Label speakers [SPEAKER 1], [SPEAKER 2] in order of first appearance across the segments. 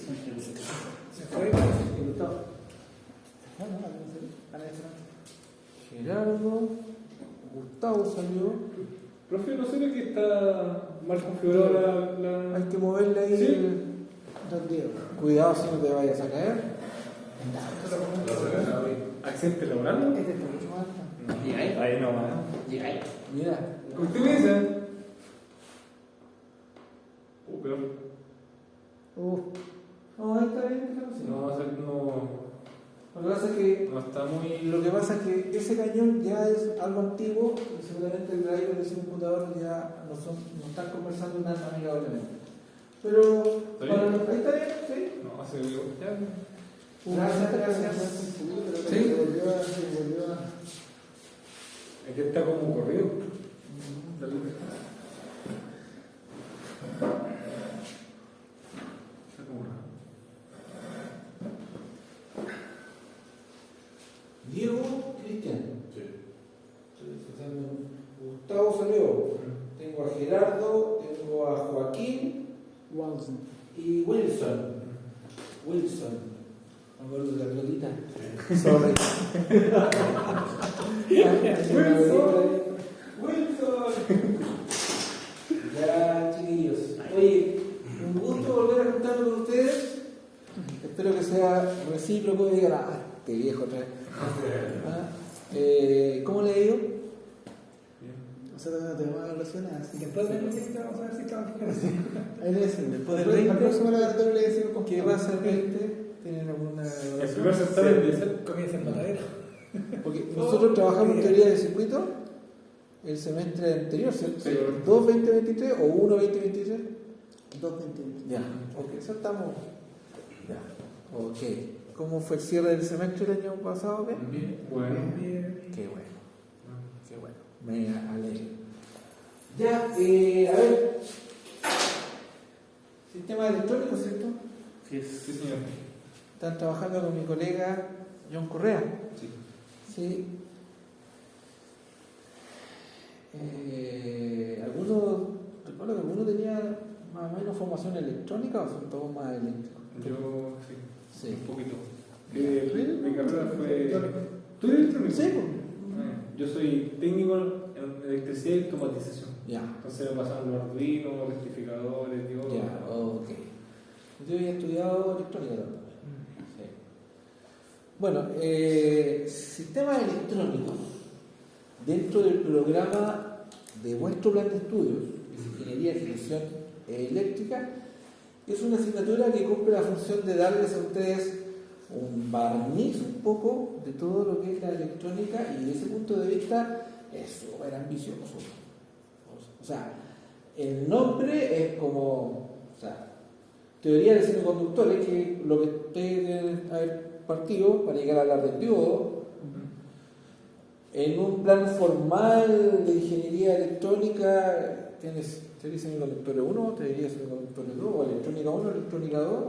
[SPEAKER 1] Se fue.
[SPEAKER 2] Gerardo, Gustavo salió.
[SPEAKER 3] Profe, ¿no será que está mal configurada la...?
[SPEAKER 2] Hay que moverle ahí.
[SPEAKER 3] ¿Sí?
[SPEAKER 1] Don Diego.
[SPEAKER 2] Cuidado si no te vayas a caer.
[SPEAKER 3] ¿Accidente laboral?
[SPEAKER 1] Este es mucho más alto.
[SPEAKER 3] Y ahí no va.
[SPEAKER 2] Mira.
[SPEAKER 3] ¿Usted me dice? Peor.
[SPEAKER 2] No, ahí está bien, déjalo así.
[SPEAKER 3] No,
[SPEAKER 2] Lo que pasa es que
[SPEAKER 3] no está muy...
[SPEAKER 2] Lo que pasa es que ese cañón ya es algo antiguo y seguramente el driver de ese computador ya no están conversando nada amigablemente. Pero
[SPEAKER 3] ¿Está bien?
[SPEAKER 2] ahí está bien, sí.
[SPEAKER 3] No, se vio. Ya.
[SPEAKER 2] Gracias.
[SPEAKER 1] Sí.
[SPEAKER 2] Volvió a.
[SPEAKER 3] Es que está como corrido.
[SPEAKER 2] Diego Cristian.
[SPEAKER 3] Sí.
[SPEAKER 2] Gustavo salió. Tengo a Gerardo, tengo a Joaquín
[SPEAKER 1] Wilson.
[SPEAKER 2] y Wilson. Me acuerdo de la pelotita. Sorry. Wilson. Ya, chiquillos. Oye, un gusto volver a juntarme con ustedes. Espero que sea recíproco y digan, este viejo otra vez. ¿Cómo le digo?
[SPEAKER 1] Nosotros no tenemos relaciones, así que después de la fiesta vamos a ver si estamos
[SPEAKER 2] Ahí le decimos, después del
[SPEAKER 1] Al
[SPEAKER 2] 20,
[SPEAKER 1] próximo laboratorio le decimos con
[SPEAKER 2] ¿qué va a ser 20? ¿Tienen alguna
[SPEAKER 3] El primer certamen de ser...
[SPEAKER 1] comienza el matadero.
[SPEAKER 2] Porque nosotros trabajamos en teoría de circuito el semestre anterior, ¿cierto?
[SPEAKER 3] Sí.
[SPEAKER 2] 2 2023 o 1 2023.
[SPEAKER 1] 2.20.
[SPEAKER 2] Ya, ok, saltamos. Ya, ok. ¿Cómo fue el cierre del semestre el año pasado? ¿Bien?
[SPEAKER 3] Bien, bueno.
[SPEAKER 2] Qué bueno, qué bueno. Me alegro. Ya, a ver. Sistema electrónico, ¿cierto?
[SPEAKER 3] Sí, señor.
[SPEAKER 2] Están trabajando con mi colega John Correa.
[SPEAKER 3] Sí.
[SPEAKER 2] Sí. Recuerdo que alguno tenía más o menos formación electrónica o son todos más eléctricos.
[SPEAKER 3] Yo, sí.
[SPEAKER 2] Sí.
[SPEAKER 3] Un poquito. Mi carrera fue... ¿Tú eres electrónico?
[SPEAKER 2] Sí, pues.
[SPEAKER 3] Yo soy técnico en electricidad y automatización.
[SPEAKER 2] Ya.
[SPEAKER 3] Entonces me pasaron los Arduino, rectificadores, diodos.
[SPEAKER 2] Ya, ok. Yo había estudiado electrónica también. Sí. Bueno, sistemas electrónicos dentro del programa de vuestro plan de estudios, que es Ingeniería de Ejecución Eléctrica, es una asignatura que cumple la función de darles a ustedes un barniz un poco de todo lo que es la electrónica y desde ese punto de vista es súper ambicioso. O sea, el nombre es como, o sea, teoría de semiconductores, que lo que ustedes deben haber partido para llegar a hablar del diodo, en un plan formal de ingeniería electrónica tienes teoría de semiconductores 1, teoría de semiconductores 2, o electrónica 1, electrónica 2,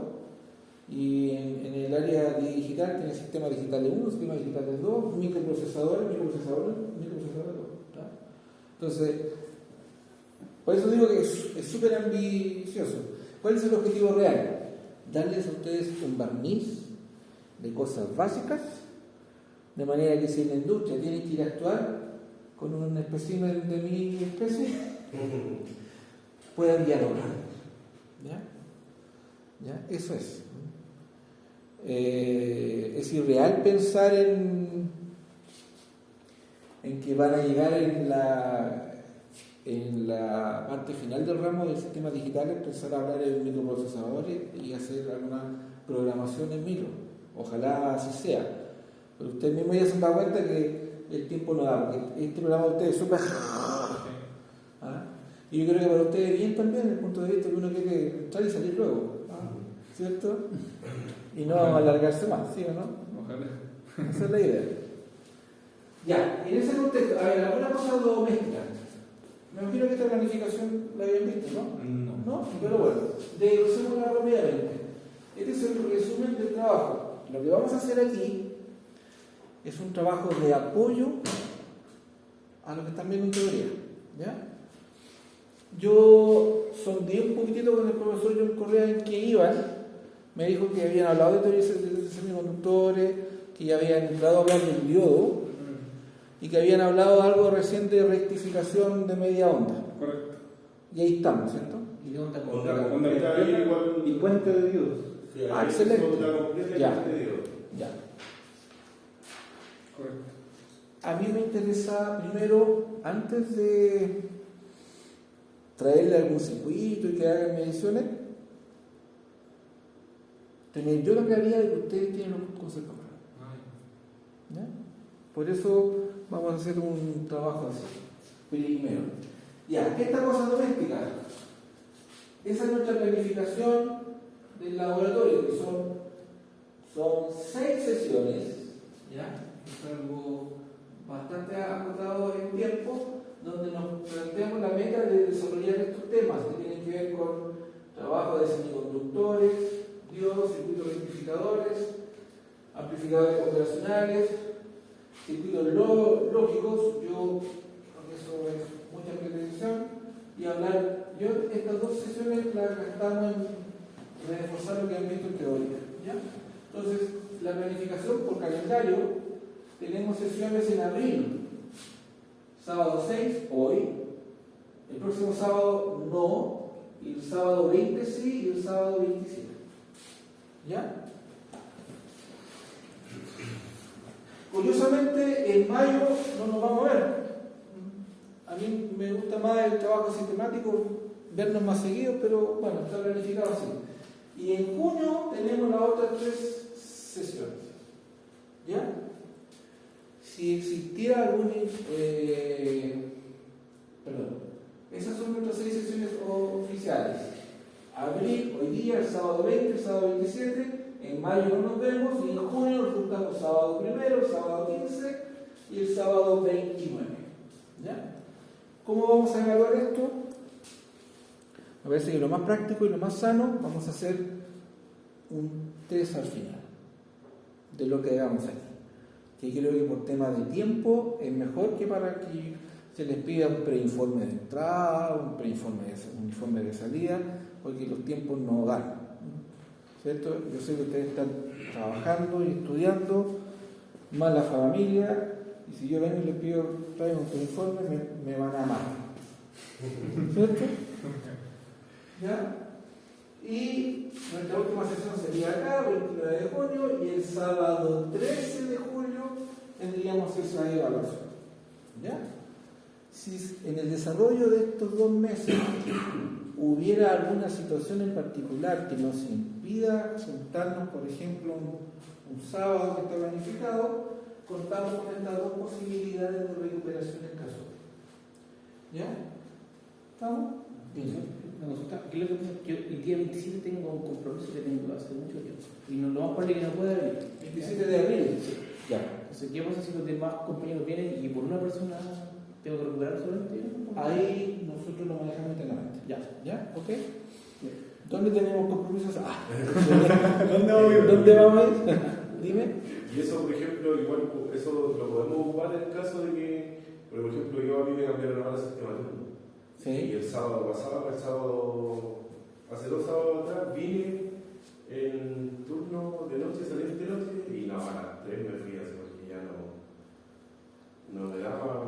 [SPEAKER 2] y en el área digital tienes sistemas digitales 1, sistemas digitales 2, microprocesadores 2. Entonces, por eso digo que es súper ambicioso. ¿Cuál es el objetivo real? Darles a ustedes un barniz de cosas básicas, de manera que si en la industria tienen que ir a actuar con un espécimen de mi especie, puedan dialogar. ¿Ya? Eso es. Es irreal pensar en que van a llegar en la parte final del ramo del sistema digital, empezar a hablar en microprocesadores y hacer alguna programación en micro. Ojalá así sea. Pero ustedes mismos ya se han dado cuenta que el tiempo no da, porque este programa de ustedes es súper... Y yo creo que para ustedes bien también, desde el punto de vista que uno quiere entrar y salir luego, ¿cierto? Y no alargarse más, ¿sí o no?
[SPEAKER 3] Ojalá.
[SPEAKER 2] Esa es la idea. Ya, en ese contexto, a ver, alguna cosa doméstica. Me imagino que esta planificación la habían visto, ¿no? ¿No? Pero bueno, desglosémosla rápidamente. Este es el resumen del trabajo. Lo que vamos a hacer aquí es un trabajo de apoyo a lo que están viendo en teoría. ¿Ya? Yo sondé un poquitito con el profesor John Correa en qué iban, me dijo que habían hablado de teorías de semiconductores, que ya habían entrado a hablar del diodo y que habían hablado algo recién de rectificación de media onda.
[SPEAKER 3] Correcto.
[SPEAKER 2] Y ahí estamos, ¿cierto?
[SPEAKER 4] Y de onda
[SPEAKER 3] Onda
[SPEAKER 4] completa.
[SPEAKER 3] completa
[SPEAKER 4] Y puente de Dios.
[SPEAKER 2] Ah, excelente.
[SPEAKER 5] Onda completa y
[SPEAKER 2] Ya.
[SPEAKER 5] puente de Dios.
[SPEAKER 2] Ya.
[SPEAKER 3] Correcto.
[SPEAKER 2] A mí me interesa primero, antes de traerle algún circuito y que hagan mediciones, tener yo la claridad de que ustedes tienen los conceptos claros. ¿Ya? Por eso vamos a hacer un trabajo así, primero. Ya, esta cosa doméstica, esa es nuestra planificación del laboratorio, que son 6 sesiones, ¿ya? Es algo bastante acotado en tiempo, donde nos planteamos la meta de desarrollar estos temas que tienen que ver con trabajo de semiconductores, diodos, circuitos rectificadores, amplificadores operacionales, circuitos lógicos. Yo, porque eso es mucha pretensión, y hablar, estas 2 sesiones las gastamos en reforzar lo que han visto en teoría, ¿ya? Entonces, la planificación por calendario, tenemos sesiones en abril, sábado 6, hoy, el próximo sábado no, y el sábado 20 sí, y el sábado 27. ¿Ya? Curiosamente, en mayo no nos vamos a ver. A mí me gusta más el trabajo sistemático, vernos más seguidos, pero bueno, está planificado así. Y en junio tenemos las otras 3 sesiones. ¿Ya? Si existiera algún... esas son nuestras 6 sesiones oficiales. Abril, hoy día, el sábado 20, el sábado 27, en mayo no nos vemos, y en junio nos juntamos sábado 1, el sábado 15 y el sábado 29. ¿Ya? ¿Cómo vamos a evaluar esto? Me parece que lo más práctico y lo más sano, vamos a hacer un test al final de lo que hagamos aquí. Que creo que por tema de tiempo es mejor que para que se les pida un preinforme de entrada, un informe de salida, porque los tiempos no dan. ¿Cierto? Yo sé que ustedes están trabajando y estudiando, más la familia, y si yo vengo y les pido traigan un preinforme, me van a amar. ¿Cierto? ¿Ya? Y nuestra última sesión sería acá, 29 de junio, y el sábado 13 de julio tendríamos esa evaluación. ¿Ya? Si en el desarrollo de estos 2 meses hubiera alguna situación en particular que nos impida juntarnos, por ejemplo, un sábado que está planificado, contamos con estas 2 posibilidades de recuperación en caso. ¿Ya? ¿Estamos? Bien.
[SPEAKER 4] Una consulta, ¿qué es lo que pasa? Yo el día 27 tengo un compromiso que tengo hace mucho tiempo. Y no lo más probable es que no pueda venir.
[SPEAKER 2] 27 de abril.
[SPEAKER 4] Sí.
[SPEAKER 2] Ya.
[SPEAKER 4] Entonces, ¿qué pasa si los demás compañeros vienen y por una persona tengo que recuperar solamente?
[SPEAKER 2] Ahí nosotros lo manejamos internamente.
[SPEAKER 4] Ya.
[SPEAKER 2] ¿Ya? ¿Ok? ¿Dónde tenemos compromisos?
[SPEAKER 3] ¿Dónde vamos a ir?
[SPEAKER 2] ¿Dónde vamos a ir? Dime.
[SPEAKER 5] Y eso, por ejemplo, igual eso lo podemos ocupar en el caso de que, por ejemplo, yo a mí me cambiaron ahora el sistema de turno.
[SPEAKER 2] Sí.
[SPEAKER 5] Y el sábado pasado, hace 2 sábados atrás, vine en turno de noche, salí de noche, y no, a las 3 me fui así porque ya no me daba.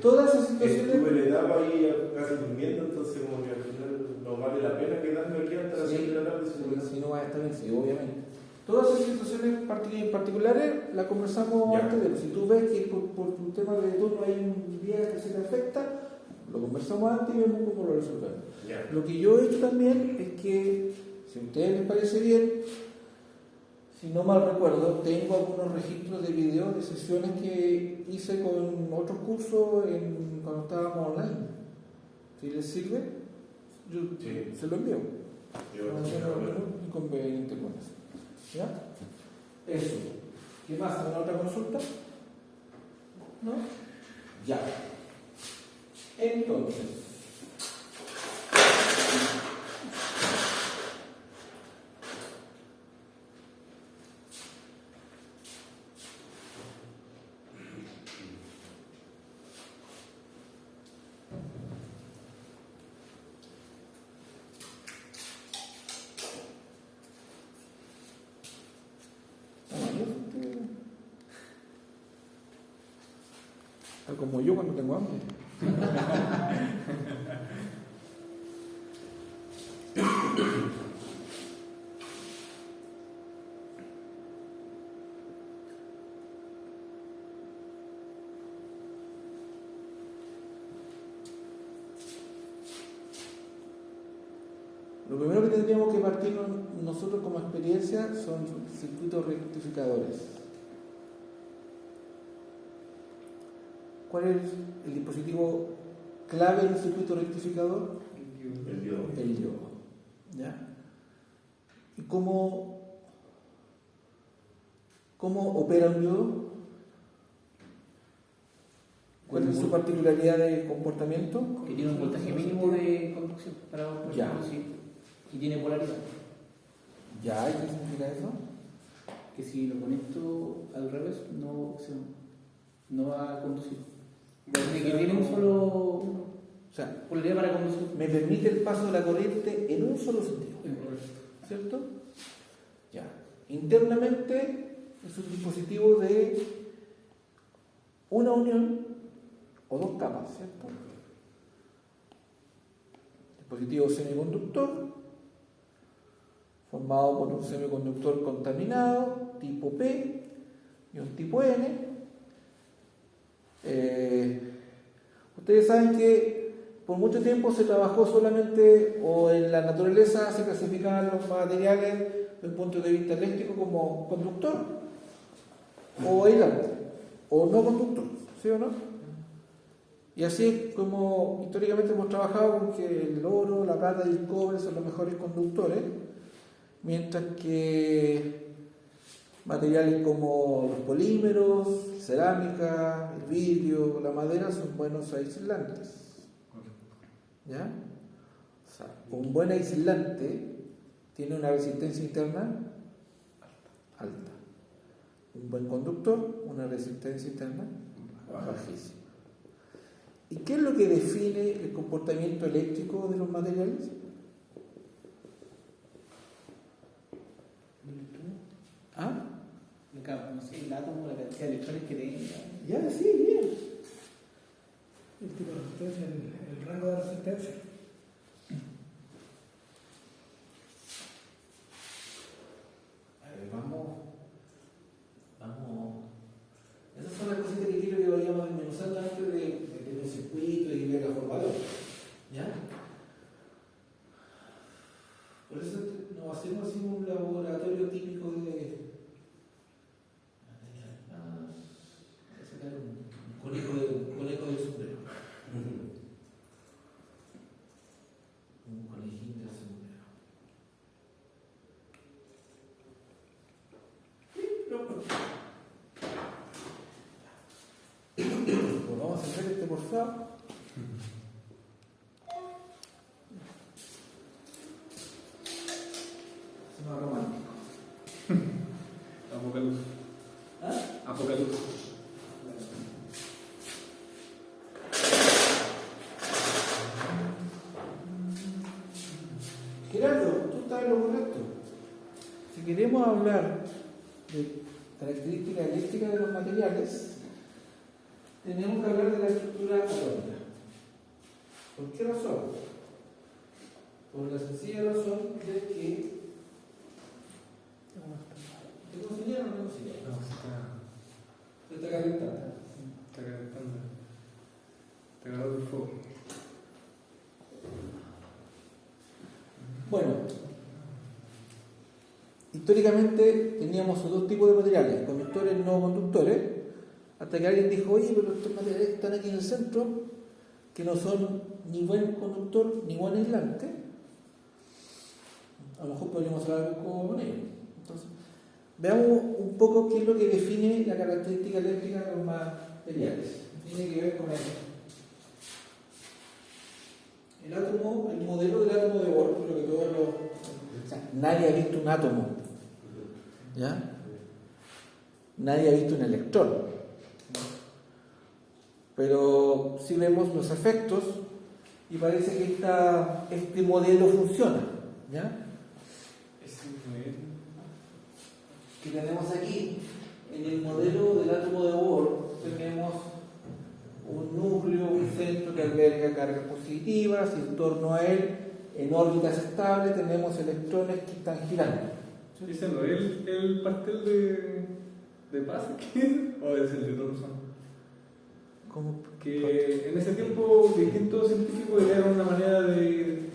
[SPEAKER 2] Todas esas situaciones.
[SPEAKER 5] Estuve en la etapa ahí casi durmiendo, entonces como que al final no vale la pena quedarme aquí hasta las 6 de la tarde.
[SPEAKER 2] Si no va a estar bien, sí, obviamente. Todas esas situaciones particulares las conversamos
[SPEAKER 5] Ya.
[SPEAKER 2] antes de. Si tú ves que por tu tema de turno hay un día que se te afecta, lo conversamos antes y vemos cómo lo resolvemos.
[SPEAKER 5] Ya.
[SPEAKER 2] Lo que yo he hecho también es que, si a ustedes les parece bien, si no mal recuerdo, tengo algunos registros de videos de sesiones que hice con otros cursos cuando estábamos online. Si les sirve, yo
[SPEAKER 5] Sí.
[SPEAKER 2] se lo envío.
[SPEAKER 5] Yo
[SPEAKER 2] No tengo ningún inconveniente con eso. ¿Ya? Eso. ¿Qué más? ¿Alguna otra consulta? ¿No? Ya. Entonces, Está como yo cuando tengo hambre. Lo primero que tendríamos que partir nosotros como experiencia son circuitos rectificadores. ¿Cuál es el dispositivo clave en un circuito rectificador?
[SPEAKER 5] El diodo.
[SPEAKER 2] El diodo. ¿Ya? ¿Y cómo opera un diodo? ¿Cuál es su particularidad de comportamiento?
[SPEAKER 4] Que tiene un voltaje mínimo de conducción para
[SPEAKER 2] Ya.
[SPEAKER 4] conducir y tiene polaridad.
[SPEAKER 2] ¿Ya? ¿Y qué significa eso?
[SPEAKER 4] Que si lo conecto al revés no va a conducir. Tiene que tiene un solo
[SPEAKER 2] O sea,
[SPEAKER 4] polaridad para conducir.
[SPEAKER 2] me permite el paso de la corriente en un solo sentido. ¿Cierto? Ya. Internamente es un dispositivo de una unión o dos capas, ¿cierto? Dispositivo semiconductor formado por un semiconductor contaminado tipo P y un tipo N. Ustedes saben que por mucho tiempo se trabajó solamente, o en la naturaleza se clasificaban los materiales desde el punto de vista eléctrico como conductor o aislante o no conductor, ¿sí o no? Y así es como históricamente hemos trabajado con que el oro, la plata y el cobre son los mejores conductores, mientras que materiales como los polímeros, cerámica, el vidrio, la madera son buenos aislantes. ¿Ya? O sea, un buen aislante tiene una resistencia interna alta. Un buen conductor, una resistencia interna bajísima. ¿Y qué es lo que define el comportamiento eléctrico de los materiales? ¿Ah?
[SPEAKER 4] No sé, el átomo, la cantidad de electrones que tenga.
[SPEAKER 2] Ya, sí, bien.
[SPEAKER 1] El tipo de resistencia, el rango de resistencia.
[SPEAKER 2] A ver, vamos. Esas son las cositas que quiero que vayamos desmenuzando antes de tener un circuito y ver la formadora. ¿Ya? Por eso nos hacemos así un laboratorio típico de. Voy a sacar un conejo del sombrero. Un conejín del sombrero. Pues vamos a hacer este por favor. Es más romántico.
[SPEAKER 3] Apocalipsis.
[SPEAKER 2] ¿Ah?
[SPEAKER 3] Apocalipsis.
[SPEAKER 2] Gerardo, tú estás en lo correcto. Si queremos hablar de características eléctricas de los materiales, tenemos que hablar de la estructura atómica. ¿Por qué razón? Por la sencilla razón de que. ¿Te considera o no te considera?
[SPEAKER 3] No,
[SPEAKER 2] Se está calentando.
[SPEAKER 3] está calentando. Está calentando el fuego.
[SPEAKER 2] Bueno, históricamente teníamos dos tipos de materiales, conductores y no conductores, hasta que alguien dijo, oye, pero estos materiales que están aquí en el centro, que no son ni buen conductor ni buen aislante, a lo mejor podríamos hacer algo con ellos. Entonces, veamos un poco qué es lo que define la característica eléctrica de los materiales. Tiene que ver con eso. El átomo, el modelo del átomo de Bohr, por lo que todos los. O sea, nadie ha visto un átomo. ¿Ya? Nadie ha visto un electrón. Pero sí vemos los efectos y parece que este modelo funciona. ¿Ya? Que tenemos aquí, en el modelo del átomo de Bohr, tenemos centro que alberga cargas positivas y en torno a él, en órbitas estables, tenemos electrones que están girando.
[SPEAKER 3] Ese no es el pastel de paz o es el de Thomson.
[SPEAKER 2] ¿Cómo?
[SPEAKER 3] Que en ese tiempo distintos científicos idearon una manera de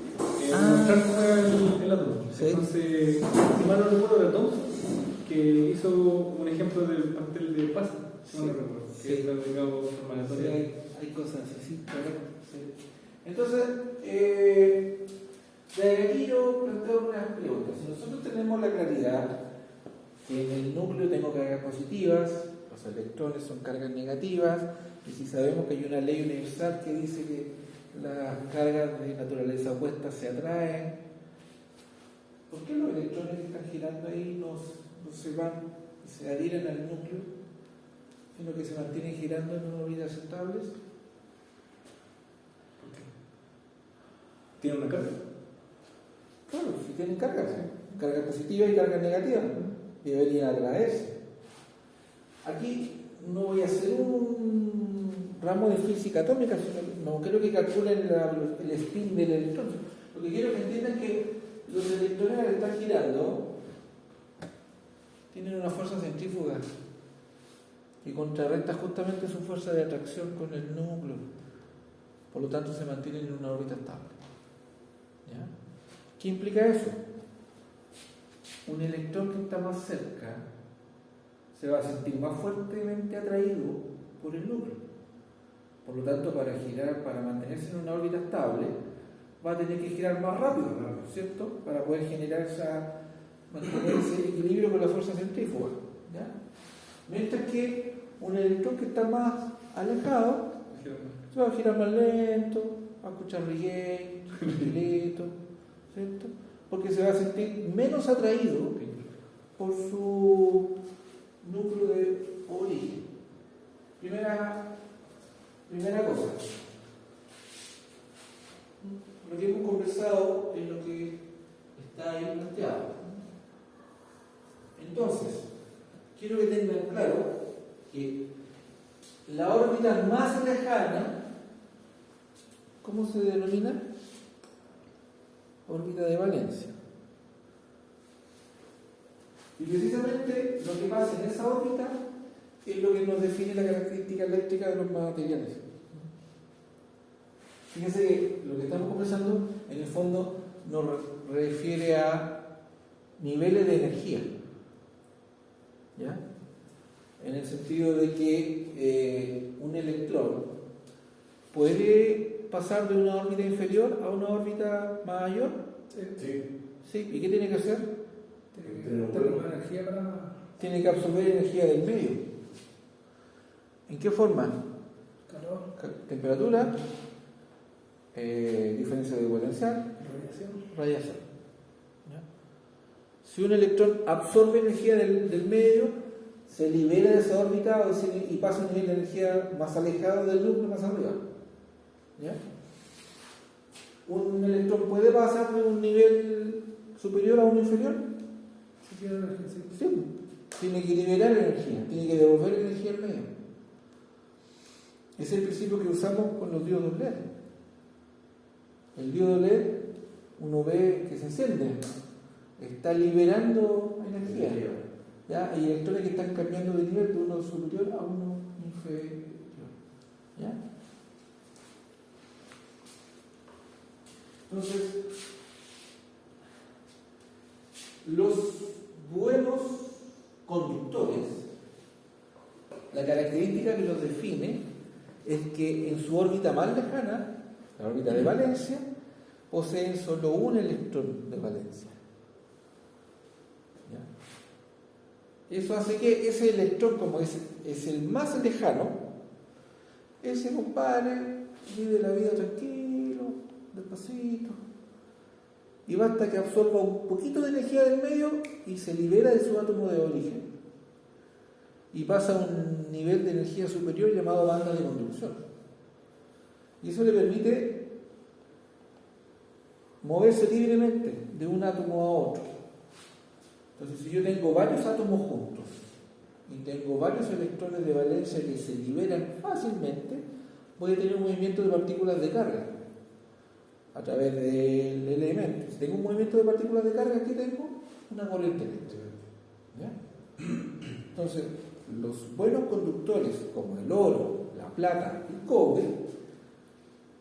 [SPEAKER 3] mostrar cómo era el átomo.
[SPEAKER 2] Sí.
[SPEAKER 3] Entonces, si mal no recuerdo, era Thomson que hizo un ejemplo del pastel de paz. Si mal no recuerdo.
[SPEAKER 2] Sí.
[SPEAKER 3] Que está aplicado de forma
[SPEAKER 2] Sí,
[SPEAKER 3] aleatoria.
[SPEAKER 2] hay cosas así, sí, correcto. Sí. Entonces, de aquí yo planteo unas preguntas. Si nosotros tenemos la claridad que en el núcleo tengo cargas positivas, los electrones son cargas negativas, y si sabemos que hay una ley universal que dice que las cargas de naturaleza opuesta se atraen, ¿por qué los electrones que están girando ahí no se van y se adhieren al núcleo, sino que se mantienen girando en órbitas estables?
[SPEAKER 3] ¿Tiene una carga?
[SPEAKER 2] Claro, si tienen cargas, cargas positivas y cargas negativas, deberían atraerse. Aquí no voy a hacer un ramo de física atómica, sino no quiero que calculen el spin del electrón. Lo que quiero que entiendan es que los electrones que están girando tienen una fuerza centrífuga que contrarresta justamente su fuerza de atracción con el núcleo. Por lo tanto, se mantienen en una órbita estable. ¿Ya? ¿Qué implica eso? Un electrón que está más cerca se va a sentir más fuertemente atraído por el núcleo. Por lo tanto, para mantenerse en una órbita estable, va a tener que girar más rápido, ¿cierto? Para poder mantener ese equilibrio con la fuerza centrífuga. ¿Ya? Mientras que un electrón que está más alejado se va a girar más lento, va a escuchar reggae, tranquilito, ¿cierto? Porque se va a sentir menos atraído por su núcleo de origen. Primera cosa. Lo que hemos conversado es lo que está ahí planteado. Entonces, quiero que tengan claro que la órbita más lejana, ¿cómo se denomina? Órbita de valencia. Y precisamente lo que pasa en esa órbita es lo que nos define la característica eléctrica de los materiales. Fíjense que lo que estamos conversando en el fondo nos refiere a niveles de energía. ¿Ya? En el sentido de que un electrón puede pasar de una órbita inferior a una órbita mayor.
[SPEAKER 5] Sí.
[SPEAKER 2] ¿Sí? ¿Y qué tiene que hacer?
[SPEAKER 1] Energía para...
[SPEAKER 2] Tiene que absorber energía del medio. ¿En qué forma?
[SPEAKER 1] calor,
[SPEAKER 2] Temperatura, diferencia de potencial, radiación. ¿Ya? Si un electrón absorbe energía del medio, se libera de esa órbita y pasa a un nivel de energía más alejado del núcleo, más arriba. ¿Ya? ¿Un electrón puede pasar de un nivel superior a uno inferior? Sí. Tiene que liberar energía, tiene que devolver energía al medio. Ese es el principio que usamos con los diodos LED. El diodo LED, uno ve que se enciende, está liberando energía. ¿Ya? Hay electrones que están cambiando de nivel de uno superior a uno inferior. ¿Ya? Entonces, los buenos conductores, la característica que los define es que en su órbita más lejana, la órbita de valencia, poseen solo un electrón de valencia. ¿Ya? Eso hace que ese electrón, como es el más lejano, ese compadre vive la vida tranquilo, despacito, y basta que absorba un poquito de energía del medio y se libera de su átomo de origen y pasa a un nivel de energía superior llamado banda de conducción, y eso le permite moverse libremente de un átomo a otro. Entonces, si yo tengo varios átomos juntos y tengo varios electrones de valencia que se liberan fácilmente, voy a tener un movimiento de partículas de carga a través del elemento. Si tengo un movimiento de partículas de carga, aquí tengo una corriente eléctrica. ¿Ya? Entonces, los buenos conductores, como el oro, la plata y el cobre,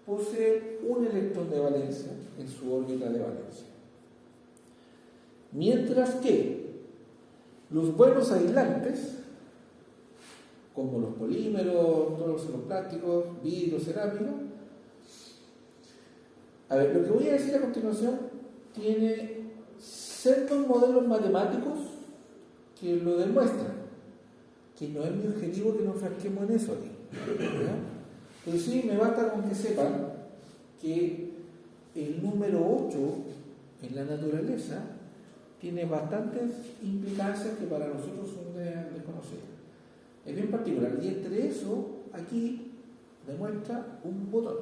[SPEAKER 2] poseen un electrón de valencia en su órbita de valencia. Mientras que los buenos aislantes, como los polímeros, todos los plásticos, vidrio, cerámica, a ver, lo que voy a decir a continuación tiene ciertos modelos matemáticos que lo demuestran, que no es mi objetivo que nos enfrasquemos en eso aquí, ¿ya? Pero sí me basta con que sepan que el número 8 en la naturaleza tiene bastantes implicancias que para nosotros son desconocidas. Es bien particular, y entre eso aquí demuestra un botón.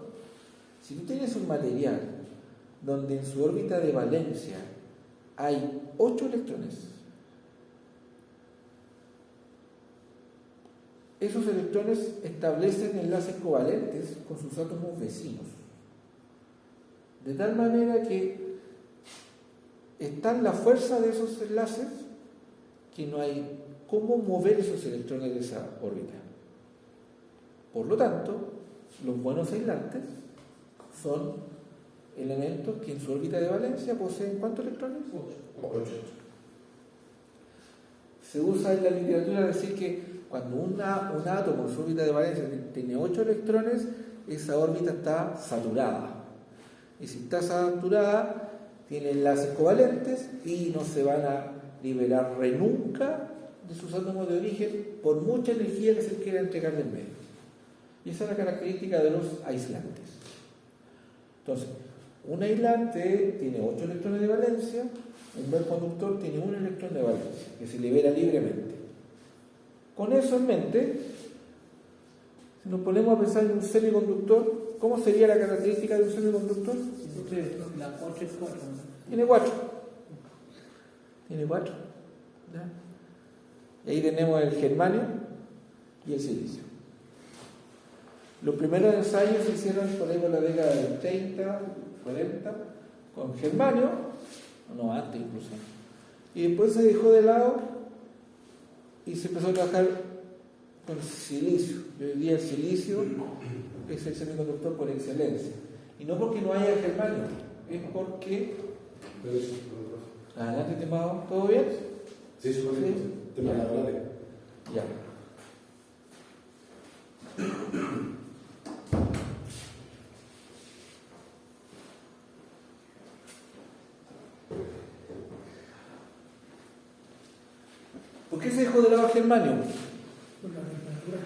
[SPEAKER 2] Si tú tienes un material donde en su órbita de valencia hay 8 electrones, esos electrones establecen enlaces covalentes con sus átomos vecinos, de tal manera que está la fuerza de esos enlaces que no hay cómo mover esos electrones de esa órbita. Por lo tanto, los buenos aislantes son elementos que en su órbita de valencia poseen ¿cuántos electrones? 8. Se usa en la literatura decir que cuando un átomo en su órbita de valencia tiene 8 electrones, esa órbita está saturada. Y si está saturada, tiene enlaces covalentes y no se van a liberar nunca de sus átomos de origen por mucha energía que se quiera entregar del medio. Y esa es la característica de los aislantes. Entonces, un aislante tiene 8 electrones de valencia, un buen conductor tiene 1 electrón de valencia, que se libera libremente. Con eso en mente, si nos ponemos a pensar en un semiconductor, ¿cómo sería la característica de un semiconductor?
[SPEAKER 4] La 8 es 4.
[SPEAKER 2] Tiene 4. Tiene 4. ¿Ya? Y ahí tenemos el germanio y el silicio. Los primeros ensayos se hicieron por ahí por la década del 30, 40, con germanio, no antes incluso. Y después se dejó de lado y se empezó a trabajar con silicio. Y hoy día el silicio es el semiconductor por excelencia. Y no porque no haya germanio, es porque... Adelante, estimado, ¿todo bien?
[SPEAKER 5] Sí, súper bien. Tema laborales.
[SPEAKER 2] Ya. ¿Por qué se dejó de lado el germanio?
[SPEAKER 1] Por la temperatura,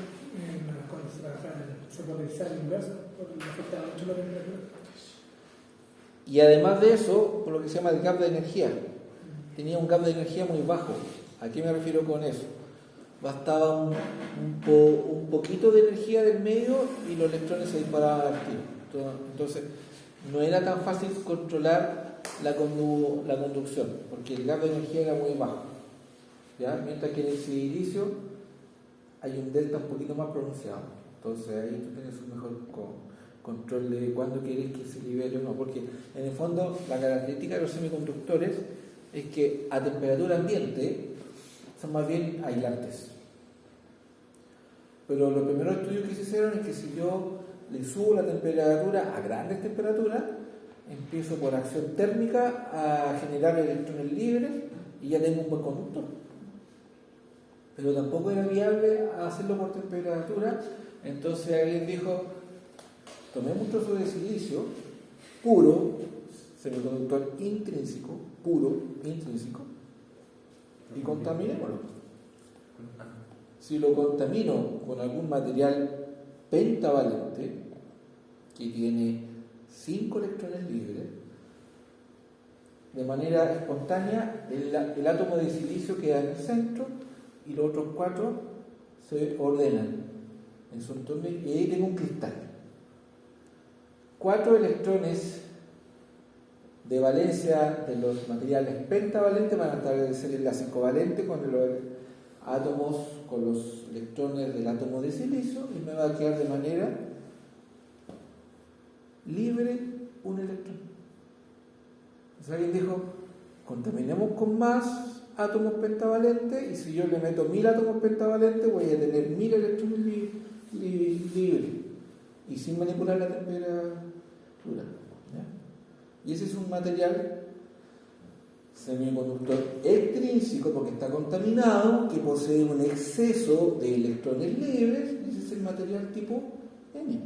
[SPEAKER 1] cuando se trabaja se polarizaba el gas, porque le afectaba mucho la temperatura.
[SPEAKER 2] Y además de eso, por lo que se llama el gap de energía, tenía un gap de energía muy bajo. ¿A qué me refiero con eso? Bastaba un poquito de energía del medio y los electrones se disparaban al tiro. Entonces, no era tan fácil controlar la conducción, porque el gap de energía era muy bajo. ¿Ya? Mientras que en el silicio hay un delta un poquito más pronunciado. Entonces ahí tú tienes un mejor control de cuándo quieres que se libere o no, porque en el fondo la característica de los semiconductores es que a temperatura ambiente son más bien aislantes. Pero los primeros estudios que se hicieron es que si yo le subo la temperatura a grandes temperaturas, empiezo por acción térmica a generar electrones libres y ya tengo un buen conductor. Pero tampoco era viable hacerlo por temperatura, entonces alguien dijo, tomemos un trozo de silicio puro, semiconductor intrínseco, puro, intrínseco, y contaminémoslo. Si lo contamino con algún material pentavalente, que tiene 5 electrones libres, de manera espontánea, el átomo de silicio queda en el centro, y los otros 4 se ordenan en su entorno y ahí tengo un cristal. 4 electrones de valencia de los materiales pentavalentes van a establecer enlaces covalentes con los átomos, con los electrones del átomo de silicio y me va a quedar de manera libre un electrón. Entonces alguien dijo, contaminemos con más átomos pentavalentes, y si yo le meto 1000 átomos pentavalentes voy a tener 1000 electrones libres y sin manipular la temperatura, ¿ya? Y ese es un material semiconductor extrínseco porque está contaminado, que posee un exceso de electrones libres, y ese es el material tipo N,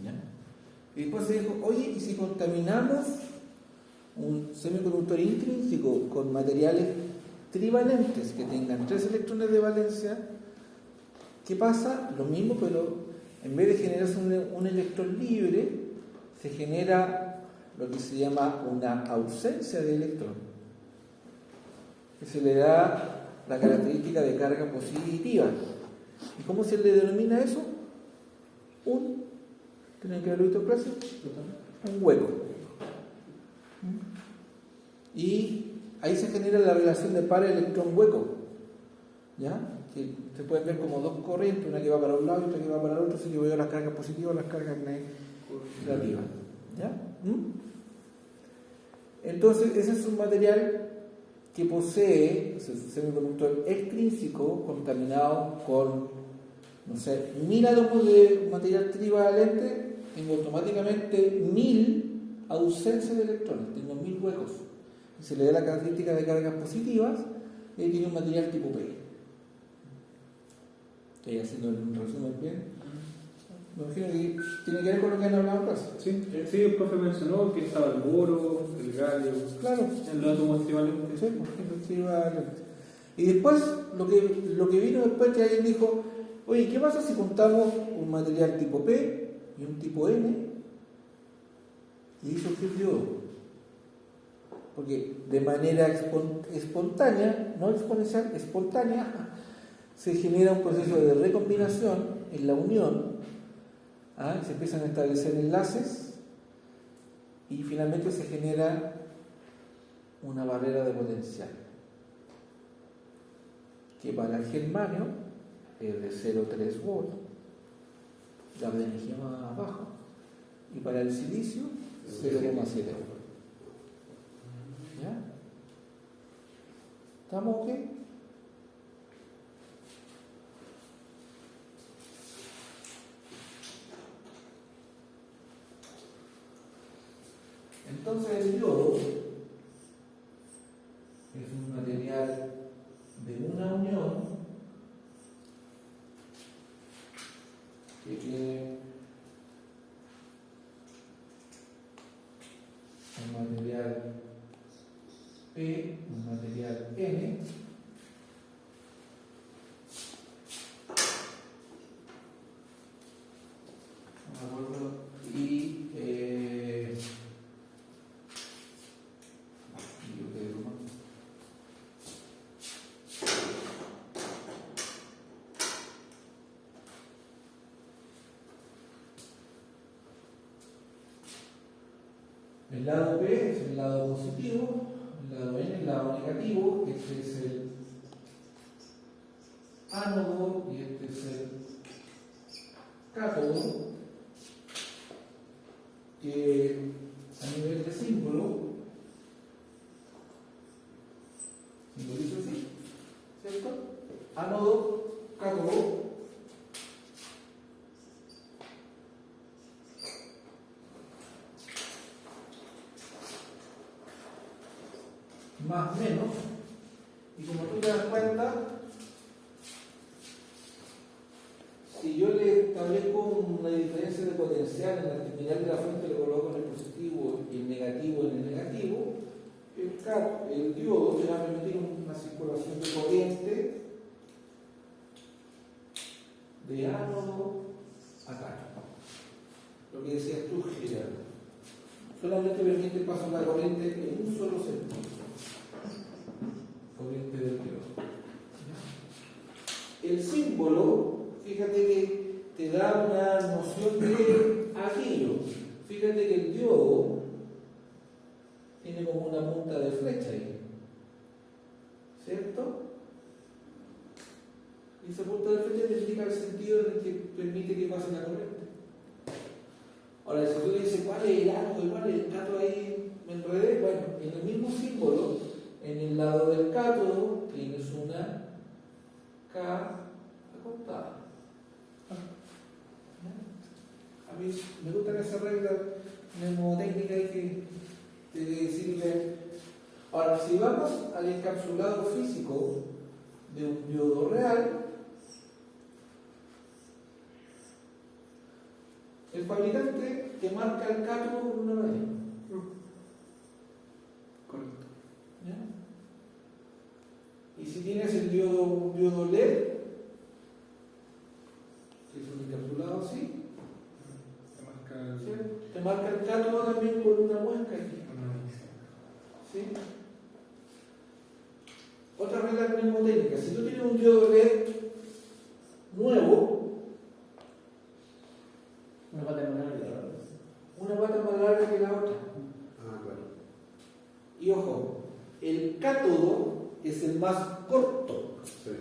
[SPEAKER 2] ¿ya? Y después se dijo, oye, ¿y si contaminamos un semiconductor intrínseco con materiales trivalentes que tengan 3 electrones de valencia? ¿Qué pasa? Lo mismo, pero en vez de generarse un electrón libre, se genera lo que se llama una ausencia de electrón, que se le da la característica de carga positiva. ¿Y cómo se le denomina eso? ¿Tienen que haberlo visto en clase? Un hueco. Y ahí se genera la relación de par electrón-hueco, ¿ya? Que se pueden ver como dos corrientes, una que va para un lado y otra que va para el otro, si yo veo las cargas positivas o las cargas negativas, ¿ya? Entonces ese es un material que posee semiconductor extrínseco contaminado con, no sé, 1000 átomos de material trivalente. Tengo automáticamente 1000 ausencias de electrones, tengo 1000 huecos. Y se le da la característica de cargas positivas, y tiene un material tipo P. Estoy haciendo un resumen bien. Me imagino que tiene que ver con lo que han hablado en clase.
[SPEAKER 3] Sí, el profe mencionó que estaba el boro, el galio,
[SPEAKER 2] Claro.
[SPEAKER 3] el átomo equivalente.
[SPEAKER 2] Sí, trivalente. Y después, lo que vino después, que alguien dijo, oye, ¿qué pasa si juntamos un material tipo P y un tipo N? Y hizo que el diodo. Porque de manera espontánea, no exponencial, espontánea, se genera un proceso de recombinación en la unión, y se empiezan a establecer enlaces, y finalmente se genera una barrera de potencial, que para el germanio es de 0,3 volts, la de energía más baja, y para el silicio 0,7 volts. ¿Ya? ¿Estamos ok? Entonces el yodo es un material de una unión que tiene un material P, un material N, y el lado P es el lado positivo, el lado N el lado negativo, este es el ánodo y este es el cátodo, que a nivel de símbolo simboliza así, ¿cierto? Ánodo, cátodo, más menos, y como tú te das cuenta, si yo le establezco una diferencia de potencial en la terminal de la fuente, le coloco en el positivo y el negativo en el negativo, el diodo me va a permitir una circulación de corriente de ánodo a cátodo. Lo que decías tú, Gerardo. Solamente permite el paso de la corriente en un solo sentido. Corriente del diodo. El símbolo, fíjate que te da una noción de aquello. Fíjate que el diodo tiene como una punta de flecha ahí, ¿cierto? Y esa punta de flecha te indica el sentido en el que permite que pase la corriente. Ahora, si tú dices cuál es el átomo y cuál es el cátodo, ahí me enredé. Bueno, en el mismo símbolo, en el lado del cátodo, tienes una K acortada. A mí me gustan esas reglas mnemotécnicas que sirven. Ahora, si vamos al encapsulado físico de un diodo real, el fabricante te marca el cátodo con una raya.
[SPEAKER 3] Correcto.
[SPEAKER 2] ¿Ya? Y si tienes un diodo LED, que es un encapsulado así,
[SPEAKER 3] Te marca
[SPEAKER 2] ¿sí? Te marca el cátodo también con una muesca aquí. ¿Sí? Otra regla mnemotécnica: si tú tienes un diodo LED nuevo,
[SPEAKER 4] Una pata más larga.
[SPEAKER 2] una pata más larga que la otra.
[SPEAKER 5] Ah, claro.
[SPEAKER 2] Y ojo, el cátodo es el más corto.
[SPEAKER 5] Sí.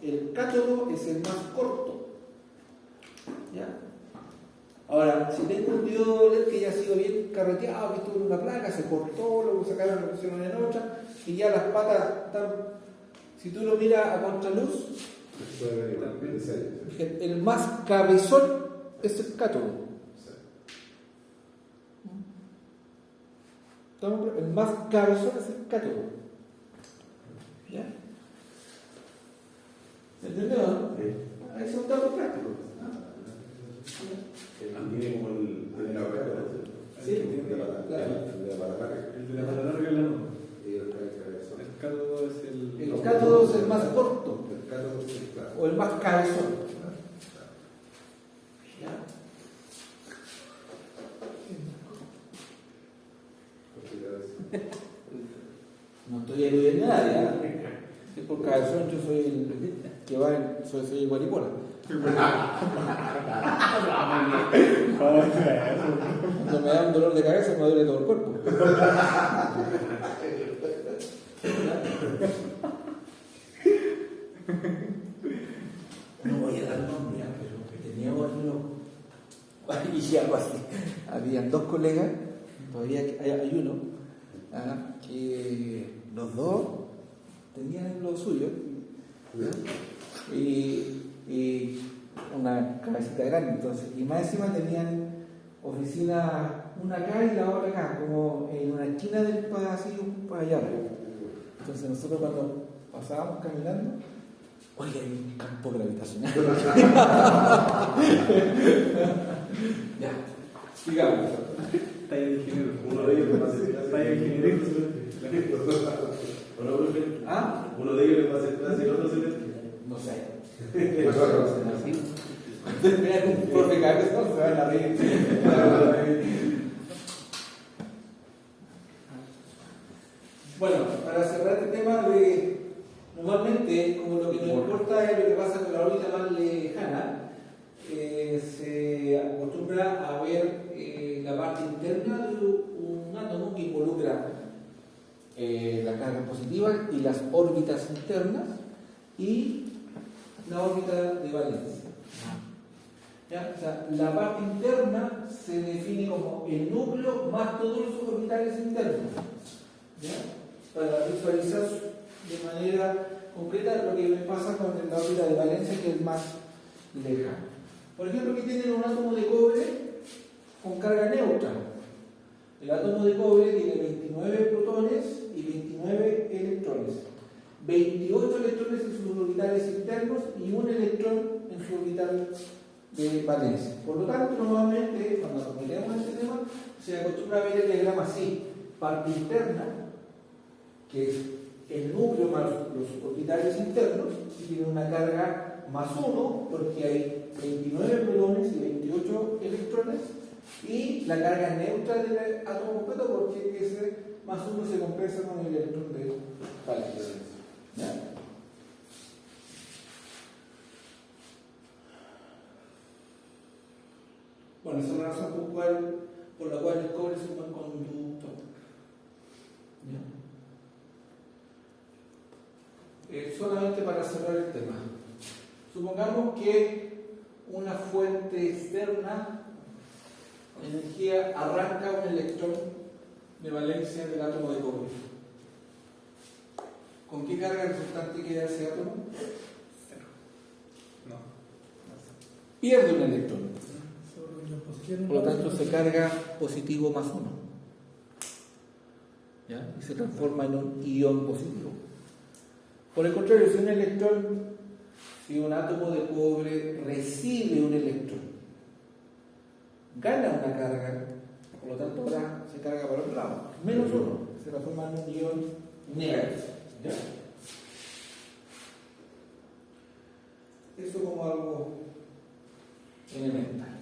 [SPEAKER 2] El cátodo es el más corto. ¿Ya? Ahora, si tengo un diodo LED que ya ha sido bien carreteado, que estuvo en una placa, se cortó, luego sacaron, lo pusieron en otra, y ya las patas están. Si tú lo miras a contraluz,
[SPEAKER 5] Puede venir también, sí.
[SPEAKER 2] el más cabezón es el cátodo. ¿Estamos? El más cabezón es el cátodo. ¿Ya? ¿Entendió?
[SPEAKER 5] Sí.
[SPEAKER 2] Ahí son datos prácticos.
[SPEAKER 5] Tiene como el la rueda,
[SPEAKER 2] Sí,
[SPEAKER 5] el de la larga.
[SPEAKER 3] El de la pata larga es la no.
[SPEAKER 5] Y el cabezón.
[SPEAKER 3] El cátodo es el.
[SPEAKER 2] El cátodo es el más corto
[SPEAKER 5] El cátodo es claro.
[SPEAKER 2] o el más cabezón. ¿Ya? No estoy eludiendo a nadie, ¿eh? Sí, por cabezón yo soy el que va en, soy guaripola. Cuando me da un dolor de cabeza me duele todo el cuerpo. No voy a dar nombre, pero teníamos y algo así. Habían dos colegas, todavía hay uno, que los dos tenían lo suyo. Y una cabecita grande, entonces, y más encima tenían oficina una acá y la otra acá, como en una esquina del pasillo para allá. Entonces nosotros cuando pasábamos caminando, oiga, hay un campo gravitacional. Ya, sigamos.
[SPEAKER 3] Talla de ingeniero.
[SPEAKER 5] Uno de ellos le va a hacer clase.
[SPEAKER 3] Talla de ingeniero.
[SPEAKER 5] ¿O no, profe?
[SPEAKER 2] ¿Ah?
[SPEAKER 5] Uno de ellos le va a hacer clase y otro se le.
[SPEAKER 2] No sé. Un profe cabezón se van a reír. Bueno, para cerrar este tema de. Normalmente, como lo que nos importa es lo que pasa con la órbita más lejana, se acostumbra a ver la parte interna de un átomo que involucra la carga positiva y las órbitas internas y la órbita de valencia. ¿Ya? O sea, la parte interna se define como el núcleo más todos los orbitales internos. ¿Ya? Para visualizar de manera concreta lo que me pasa con la órbita de valencia, que es más lejana. Por ejemplo, aquí tienen un átomo de cobre con carga neutra. El átomo de cobre tiene 29 protones y 29 electrones. 28 electrones en sus orbitales internos y un electrón en su orbital de valencia. Por lo tanto, normalmente, cuando nos metemos en este tema, se acostumbra a ver el diagrama así: parte interna, que es el núcleo más los orbitales internos, y tiene una carga más 1, porque hay 29 protones y 28 electrones, y la carga neutra del átomo completo, porque ese más 1 se compensa con el electrón de valencia. ¿Ya? Bueno, esa es la razón por la cual el cobre es un buen conductor. Solamente para cerrar el tema. Supongamos que una fuente externa, energía arranca un electrón de valencia del átomo de cobre. ¿Con qué carga resultante queda ese átomo?
[SPEAKER 3] Cero. No.
[SPEAKER 2] Pierde un electrón.
[SPEAKER 1] Sobre una posición.
[SPEAKER 2] Por lo tanto, se carga positivo más 1. ¿Ya? Y se transforma en un ion positivo. Por el contrario, si un átomo de cobre recibe un electrón, gana una carga, por lo tanto ahora se carga para otro lado, menos 1, se transforma en un ion negativo. ¿Ya? Eso como algo elemental.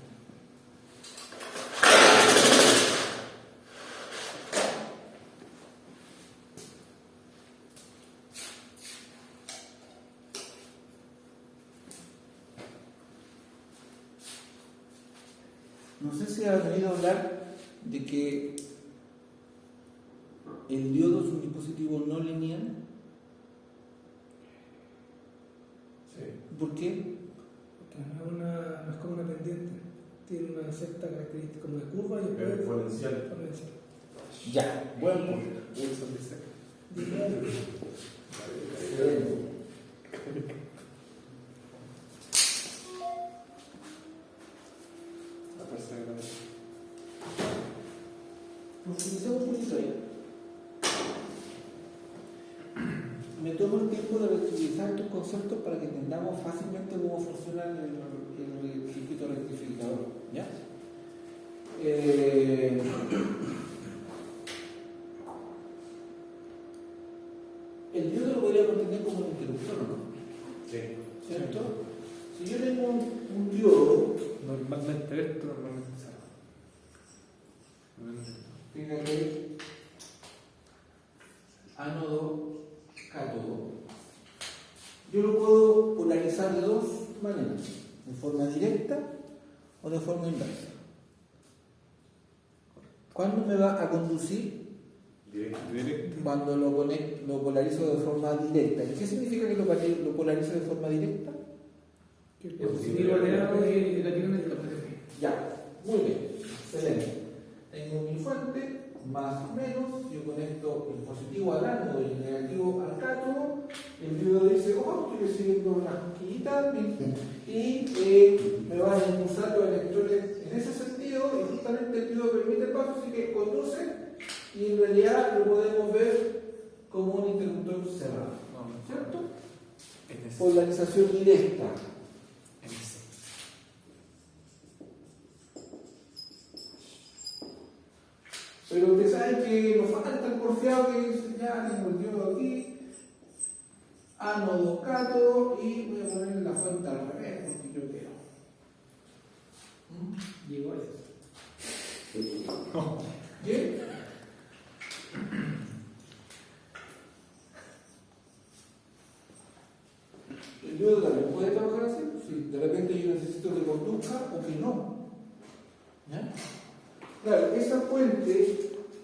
[SPEAKER 2] No sé si has oído hablar de que el diodo es un dispositivo no lineal.
[SPEAKER 5] Sí.
[SPEAKER 2] ¿Por qué?
[SPEAKER 1] Porque no es como una pendiente. Tiene una cierta característica como de curva y
[SPEAKER 5] Es
[SPEAKER 1] después
[SPEAKER 5] exponencial.
[SPEAKER 1] exponencial.
[SPEAKER 2] Ya, buen punto.
[SPEAKER 3] Wilson dice. La fuerza de gravedad.
[SPEAKER 2] Profundicemos un poquito ahí. Me tomo el tiempo de reutilizar tus conceptos para que entendamos fácilmente cómo funciona el circuito rectificador. ¿Ya? El diodo lo podría entender como un interruptor, ¿no?
[SPEAKER 5] Sí.
[SPEAKER 2] ¿Cierto? Si yo tengo un diodo,
[SPEAKER 3] Normalmente esto, normalmente se
[SPEAKER 2] fíjate, ánodo, cátodo, yo lo puedo polarizar de dos maneras, de forma directa o de forma inversa. ¿Cuándo me va a conducir?
[SPEAKER 5] Directo.
[SPEAKER 2] Cuando lo polarizo de forma directa. ¿Y qué significa que lo polarizo de forma directa?
[SPEAKER 1] Que el
[SPEAKER 5] Es
[SPEAKER 1] positivo
[SPEAKER 5] posible.
[SPEAKER 1] le da y la tiene en el capacete.
[SPEAKER 2] Ya, muy bien, excelente. Tengo mi fuente, más o menos, yo conecto el positivo al ánodo y el negativo al cátodo, el diodo dice, oh, estoy recibiendo unas cosquillitas y me van a impulsar los electrones en ese sentido y justamente el diodo permite el paso, así que conduce y en realidad lo podemos ver como un interruptor cerrado, ¿cierto? Polarización directa. Pero ustedes saben que nos falta el porfiado que dice, ya tengo el diodo aquí, ánodo, cátodo, y voy a ponerle la fuente al revés porque yo quiero.
[SPEAKER 4] Llegó a eso.
[SPEAKER 2] ¿Bien? El diodo también puede trabajar así, si de repente yo necesito que conduzca o que no. ¿Ya? Claro, esa fuente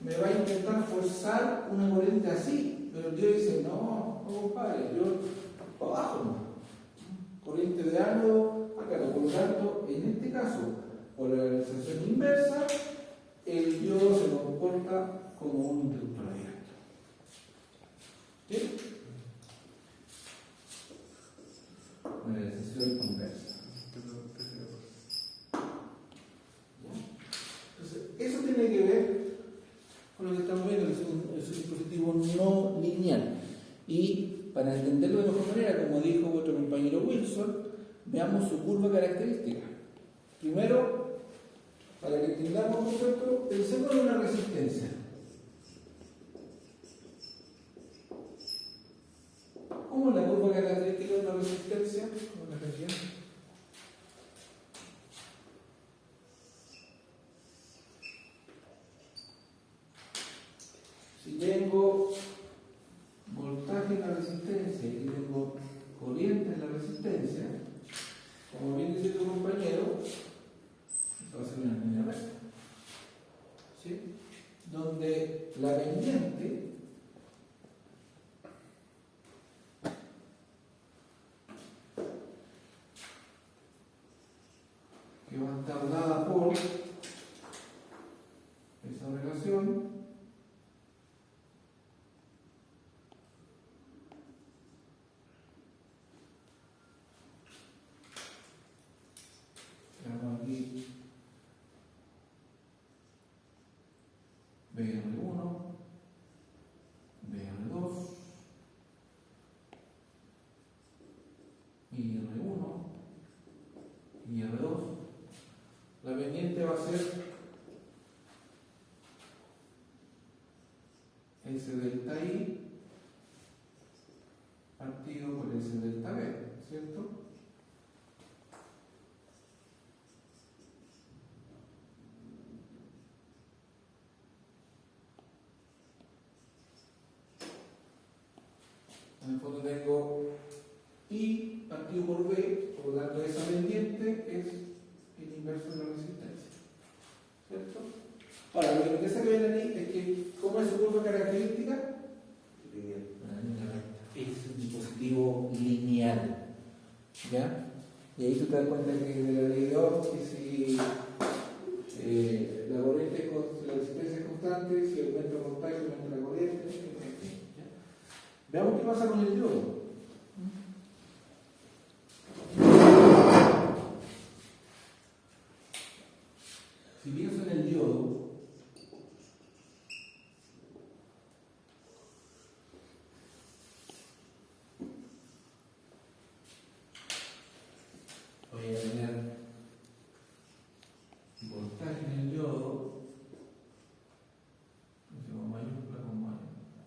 [SPEAKER 2] me va a intentar forzar una corriente así, pero el diodo dice, no, compadre, yo para abajo no. Corriente de ánodo acá, por lo tanto, en este caso, por la polarización inversa, el diodo se comporta como un interruptor abierto. ¿Sí? Polarización inversa. Entonces, eso tiene que ver con lo que estamos viendo, que es un dispositivo no lineal. Y para entenderlo de mejor manera, como dijo vuestro compañero Wilson, veamos su curva característica. Primero, para que entendamos un concepto, pensemos en una resistencia. ¿Cómo es la curva característica de una resistencia?
[SPEAKER 1] Como la pendiente.
[SPEAKER 2] Si tengo voltaje en la resistencia y tengo corriente en la resistencia, como bien dice tu compañero, esto va a ser una línea recta, ¿sí? Donde la pendiente que va a estar dada por En el fondo tengo I partido por B, por lo tanto esa pendiente es el inverso de la resistencia. ¿Cierto? Ahora, lo que me interesa que vean ahí es que, ¿cómo es su curva característica?
[SPEAKER 5] Lineal.
[SPEAKER 2] Una línea recta. Es un dispositivo lineal. ¿Ya? Y ahí tú te das cuenta que de la ley de Ohm, que si la corriente, si la resistencia es constante, si aumenta el contagio, aumenta la corriente, en fin. ¿Ya? Veamos qué pasa con el diodo. Si pienso en el diodo, voy a tener voltaje en el diodo, con mayúscula con mayúscula,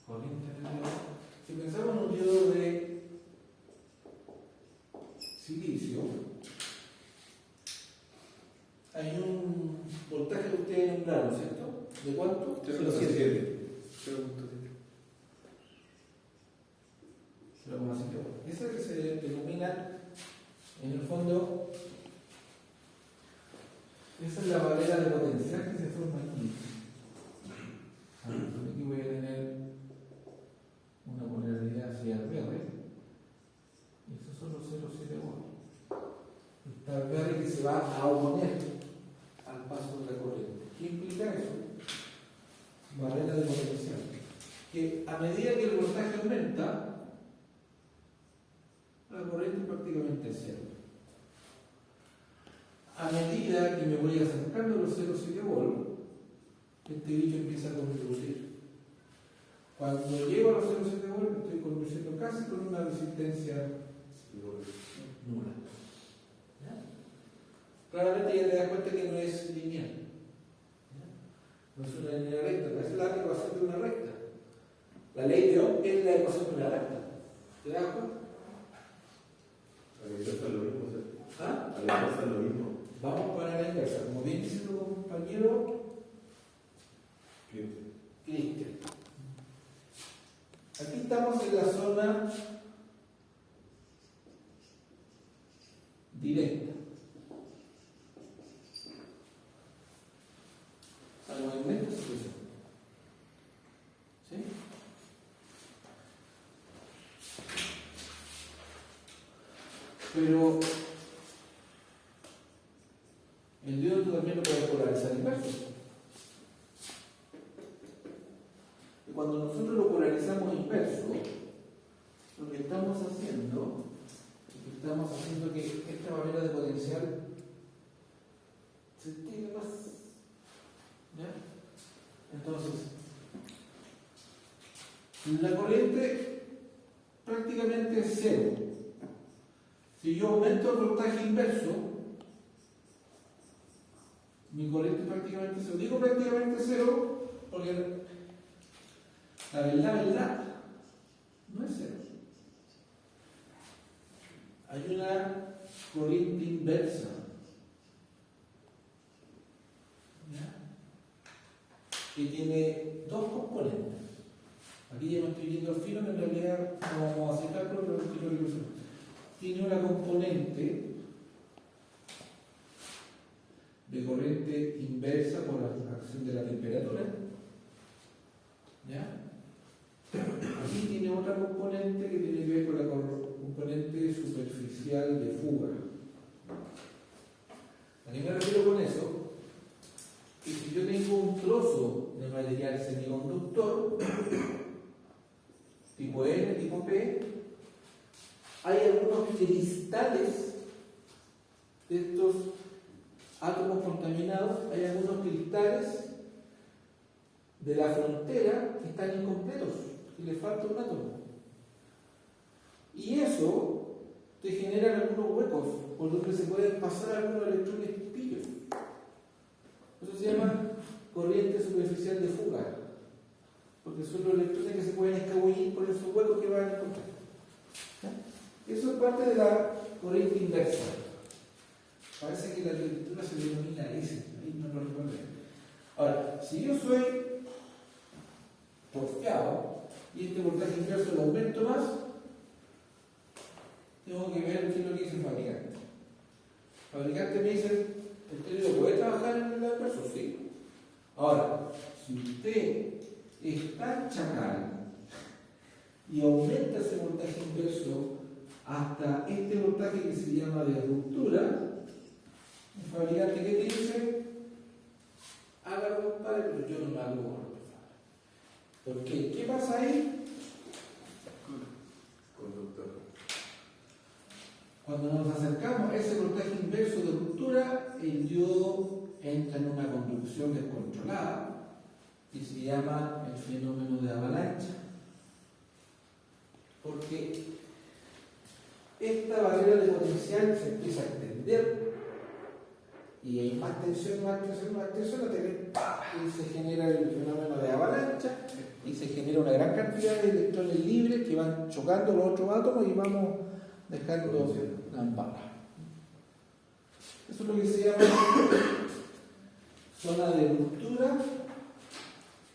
[SPEAKER 2] corriente en el diodo. Si pensamos en un diodo de silicio, hay un voltaje que ustedes nombraron, ¿cierto? ¿De cuánto?
[SPEAKER 3] 0,7.
[SPEAKER 2] 0,7. Esa que se denomina, en el fondo, esa es la barrera de potencial que se forma aquí. Aquí voy a tener una polaridad hacia el verde. Y esos son los 0,7 volts. Está el verde que se va a oponer al paso de la corriente. ¿Qué implica eso? Barrera de potencial. Que a medida que el voltaje aumenta, la corriente es prácticamente cero. A medida que me voy acercando a los 0,7 volts, este bicho empieza a contribuir. Cuando llego a los 0,7 volts, estoy conduciendo casi con una resistencia nula. ¿Ya? Claramente ya te das cuenta que no es lineal. ¿Ya? No es una línea recta, es la ecuación de una recta. La ley de Ohm es la ecuación de una recta. ¿Te das cuenta?
[SPEAKER 5] A la inversa es lo mismo, ¿cierto?
[SPEAKER 2] ¿Ah?
[SPEAKER 5] A la inversa es lo mismo.
[SPEAKER 2] Vamos para la inversa. Como bien dice tu compañero Cristian. Aquí estamos en la zona directa. Al movimiento de situación. ¿Sí? Pero el diodo también lo puede polarizar inverso. Y cuando nosotros lo polarizamos inverso, lo que estamos haciendo que esta barrera de potencial se tire más. ¿Ya? Entonces, la corriente prácticamente es cero. Si yo aumento el voltaje inverso, mi corriente prácticamente cero. Digo prácticamente cero porque la verdad no es cero. Hay una corriente inversa. ¿Ya? Que tiene dos componentes. Aquí ya me estoy yendo al filo, en realidad no vamos a hacer cálculo, pero no quiero que lo tiene una componente de corriente inversa por la acción de la temperatura. ¿Ya? Aquí tiene otra componente que tiene que ver con la componente superficial de fuga. ¿A qué me refiero con eso? Que si yo tengo un trozo de material semiconductor, tipo N, tipo P, hay algunos cristales de estos átomos contaminados, hay algunos cristales de la frontera que están incompletos, que les falta un átomo. Y eso te genera algunos huecos por donde se pueden pasar algunos electrones pillos. Eso se llama corriente superficial de fuga, porque son los electrones que se pueden escabullir por esos huecos que van a encontrar. Eso es parte de la corriente inversa. Parece que la arquitectura se denomina ese, ahí no lo recuerdo. Ahora, si yo soy porfiado, y este voltaje inverso lo aumento más, tengo que ver qué es lo que dice el fabricante. El fabricante me dice, ¿el técnico puede trabajar en el inverso? Sí. Ahora, si usted es tan chacal y aumenta ese voltaje inverso hasta este voltaje que se llama de ruptura, el fabricante que te dice, hágalo, compadre, pero yo no me hago con lo. ¿Por qué? ¿Qué pasa ahí?
[SPEAKER 5] Conductor.
[SPEAKER 2] Cuando nos acercamos a ese voltaje inverso de ruptura, el diodo entra en una conducción descontrolada y se llama el fenómeno de avalancha. Porque esta barrera de potencial se empieza a extender y hay más tensión, hasta que ¡pah! Y se genera el fenómeno de avalancha y se genera una gran cantidad de electrones libres que van chocando los otros átomos y vamos dejando la embarra. Eso es lo que se llama zona de ruptura,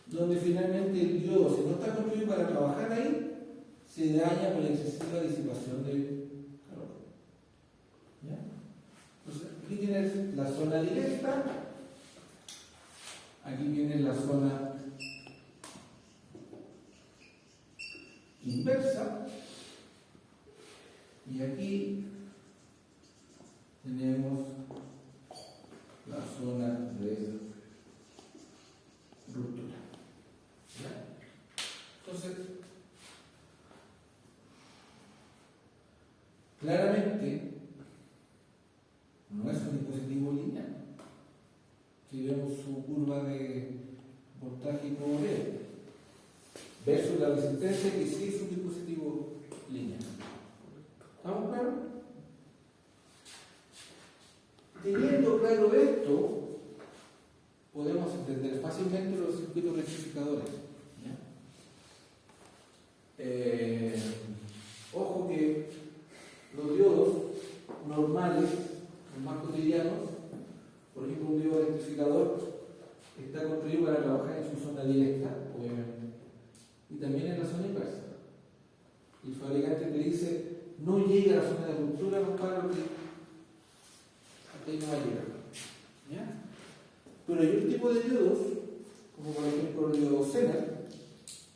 [SPEAKER 2] donde finalmente el diodo, si no está construido para trabajar ahí, se daña por la excesiva disipación del calor. ¿Ya? Entonces, aquí tienes la zona directa, aquí tienes la zona inversa, y aquí tenemos la zona de ruptura. ¿Ya? Entonces, claramente no es un dispositivo lineal. Si vemos su curva de voltaje por E versus la resistencia, que sí es un dispositivo lineal. ¿Estamos claros? Teniendo claro esto, podemos entender fácilmente los circuitos rectificadores. ¿Ya? Ojo que los diodos normales, los más cotidianos, por ejemplo, un diodo rectificador está construido para trabajar en su zona directa, obviamente, y también en la zona inversa. El fabricante te dice, no llega a la zona de ruptura, compadre, porque hasta ahí no va a llegar. ¿Ya? Pero hay un tipo de diodos, como por ejemplo el diodo Zener,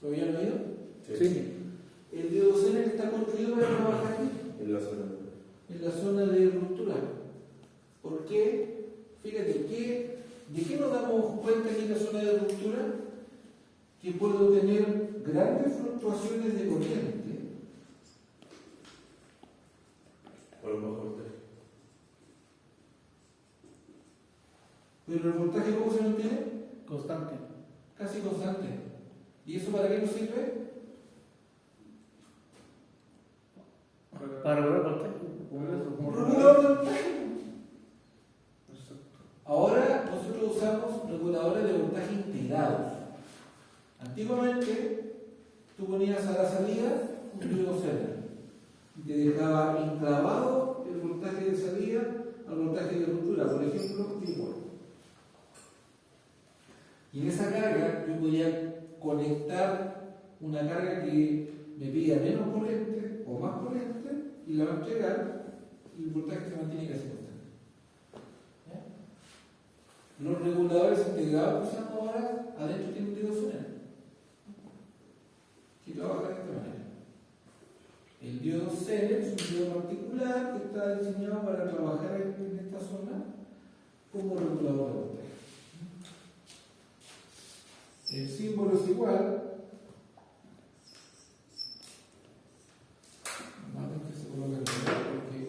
[SPEAKER 2] ¿lo habían oído?
[SPEAKER 3] Sí.
[SPEAKER 2] El diodo Zener está construido para trabajar aquí,
[SPEAKER 5] En la zona.
[SPEAKER 2] en la zona de ruptura. ¿Por qué? Fíjate, ¿de qué nos damos cuenta aquí en la zona de ruptura? Que puedo tener grandes fluctuaciones de corriente.
[SPEAKER 5] Por lo más fuerte.
[SPEAKER 2] Pero el voltaje, ¿cómo se mantiene?
[SPEAKER 4] Constante.
[SPEAKER 2] Casi constante. ¿Y eso para qué nos sirve?
[SPEAKER 4] Para regular voltaje.
[SPEAKER 2] Regulador de voltaje. Ahora nosotros usamos reguladores de voltaje integrados. Antiguamente tú ponías a la salida un diodo Zener y te dejaba enclavado el voltaje de salida al voltaje de ruptura, por ejemplo, igual. Y en esa carga yo podía conectar una carga que me pida menos corriente o más corriente y la va a entregar y el voltaje se mantiene casi constante. ¿Ya? Los reguladores integrados que usamos ahora adentro tienen un diodo Zener que trabaja de esta manera. El diodo Zener es un diodo particular que está diseñado para trabajar en esta zona como regulador de voltaje. El símbolo es igual. Normalmente se coloca en verde porque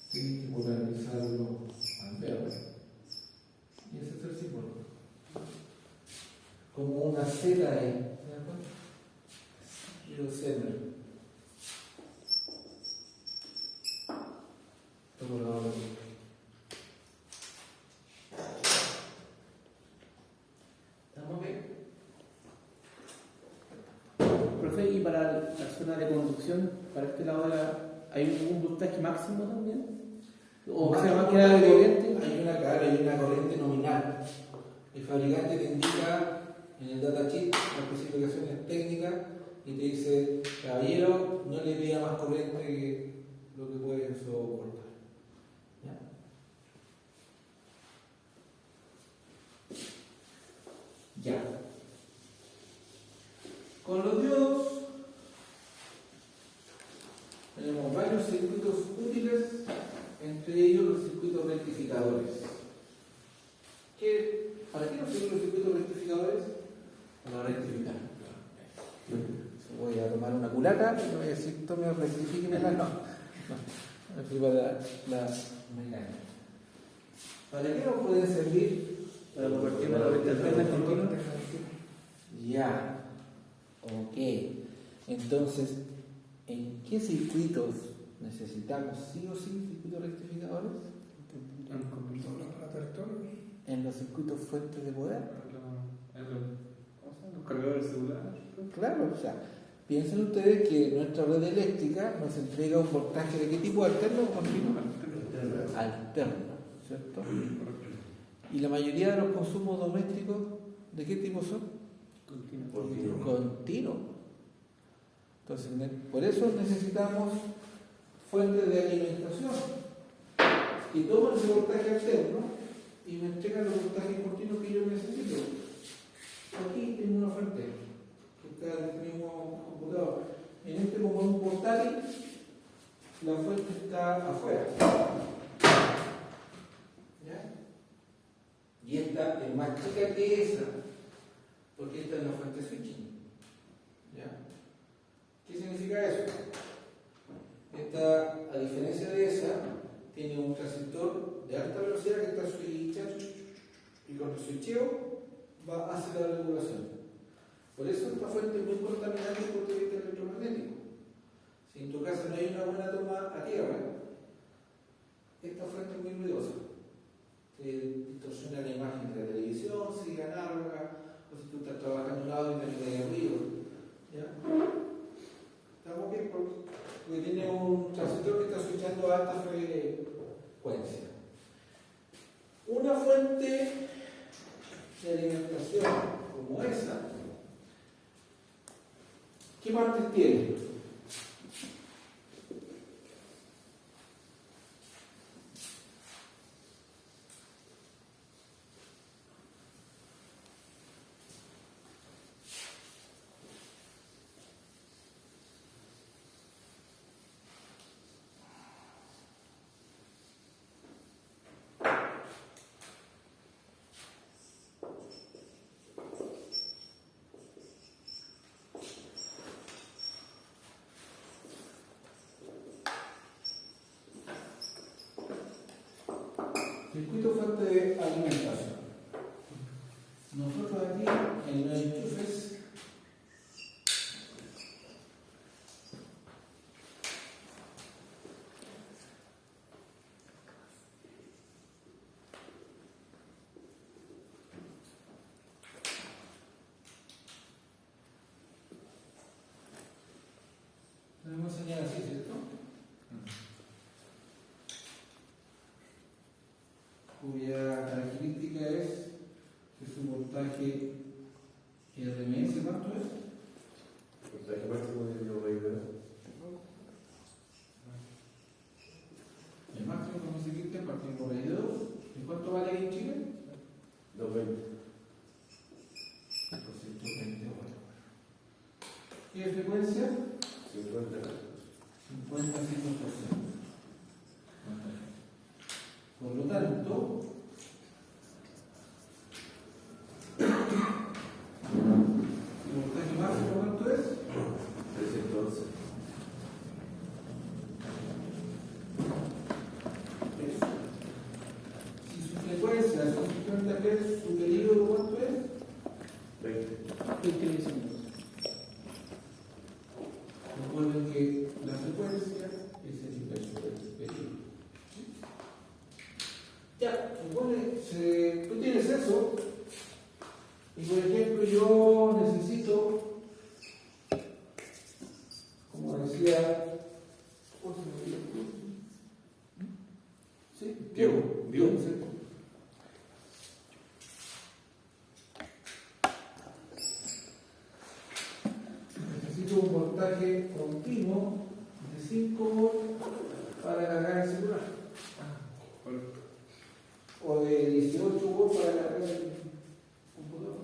[SPEAKER 2] tienen que polarizarlo al verde. Y ese es el símbolo. Como una Z ahí. ¿Se dan cuenta? Diodo Zener. Regulador de voltaje. ¿Estamos bien?
[SPEAKER 4] Profe, y para la zona de conducción, para este lado ¿hay un voltaje máximo también? ¿O se va a quedar de corriente?
[SPEAKER 2] Hay una corriente nominal. El fabricante te indica en el datasheet, las especificaciones técnicas, y te dice, caballero, no le pida más corriente que lo que puede soportar. ¿Ya? Ya. Con los diodos tenemos varios circuitos útiles, entre ellos los circuitos rectificadores. ¿Para qué nos sirven los circuitos rectificadores? Para rectificar. Voy a tomar una culata y voy a decir, tome, rectifíquemela. No. Aquí para la mecánica. ¿Para qué nos pueden servir?
[SPEAKER 4] Para convertir la corriente alterna en continua.
[SPEAKER 2] Ya. Ok. Entonces, ¿en qué circuitos necesitamos sí o sí circuitos rectificadores?
[SPEAKER 1] Todos los aparatos electrónicos.
[SPEAKER 2] En los circuitos fuentes de poder.
[SPEAKER 3] Los cargadores celulares.
[SPEAKER 2] Claro, o sea, piensen ustedes que nuestra red eléctrica nos entrega un voltaje de qué tipo, alterno o continuo? Alterno, ¿cierto? Y la mayoría de los consumos domésticos, ¿de qué tipo son? Continuo. Entonces, por eso necesitamos fuentes de alimentación y toman ese voltaje alterno y me entregan los voltajes continuos que yo necesito. Aquí tengo una fuente que está en el mismo computador. En este, como es un portátil, la fuente está afuera. ¿Ya? Y esta es más chica que esa, porque esta es la fuente switching. ¿Ya? ¿Qué significa eso? Esta, a diferencia de esa, tiene un transistor de alta velocidad que está switchando y con el switcheo va hacia la regulación. Por eso esta fuente es muy contaminante por el punto de vista electromagnético. Si en tu casa no hay una buena toma a tierra, esta fuente es muy ruidosa. Distorsiona la imagen de la televisión, sigue análoga, o si tú estás trabajando en un audio y te da ruido. ¿Ya? ¿Estamos bien? Porque tiene un transistor que está switchando a alta frecuencia. Una fuente de alimentación como esa, ¿qué partes tiene? Circuito fuente de alimentación. Nosotros aquí en los enchufes tenemos señal así, ¿cierto? Cuya característica es que su voltaje RMS, ¿cuánto es?
[SPEAKER 5] Voltaje máximo de kilovoltaje.
[SPEAKER 2] El máximo, como se quita, partimos por ahí de 2. ¿Y cuánto vale aquí en Chile?
[SPEAKER 5] 220.
[SPEAKER 2] 220 watts. ¿Qué frecuencia?
[SPEAKER 5] 50.
[SPEAKER 2] 50-100%. Por lo tanto, ¿el voltaje máximo cuánto es?
[SPEAKER 5] 311.
[SPEAKER 2] Eso. Si su frecuencia son 50 Hz, su período cuánto es?
[SPEAKER 5] 20.
[SPEAKER 4] 20 milisegundos.
[SPEAKER 2] Recuerden que la frecuencia es el inverso del período. Ya, supone, tú tienes eso, y por ejemplo yo necesito, como decía, ¿cómo se me olvidó? ¿Sí?
[SPEAKER 5] Diego.
[SPEAKER 2] ¿cierto? Necesito voltaje continuo de 5 volts para cargar el celular.
[SPEAKER 3] Correcto.
[SPEAKER 2] O de 18 volts para cargar el computador.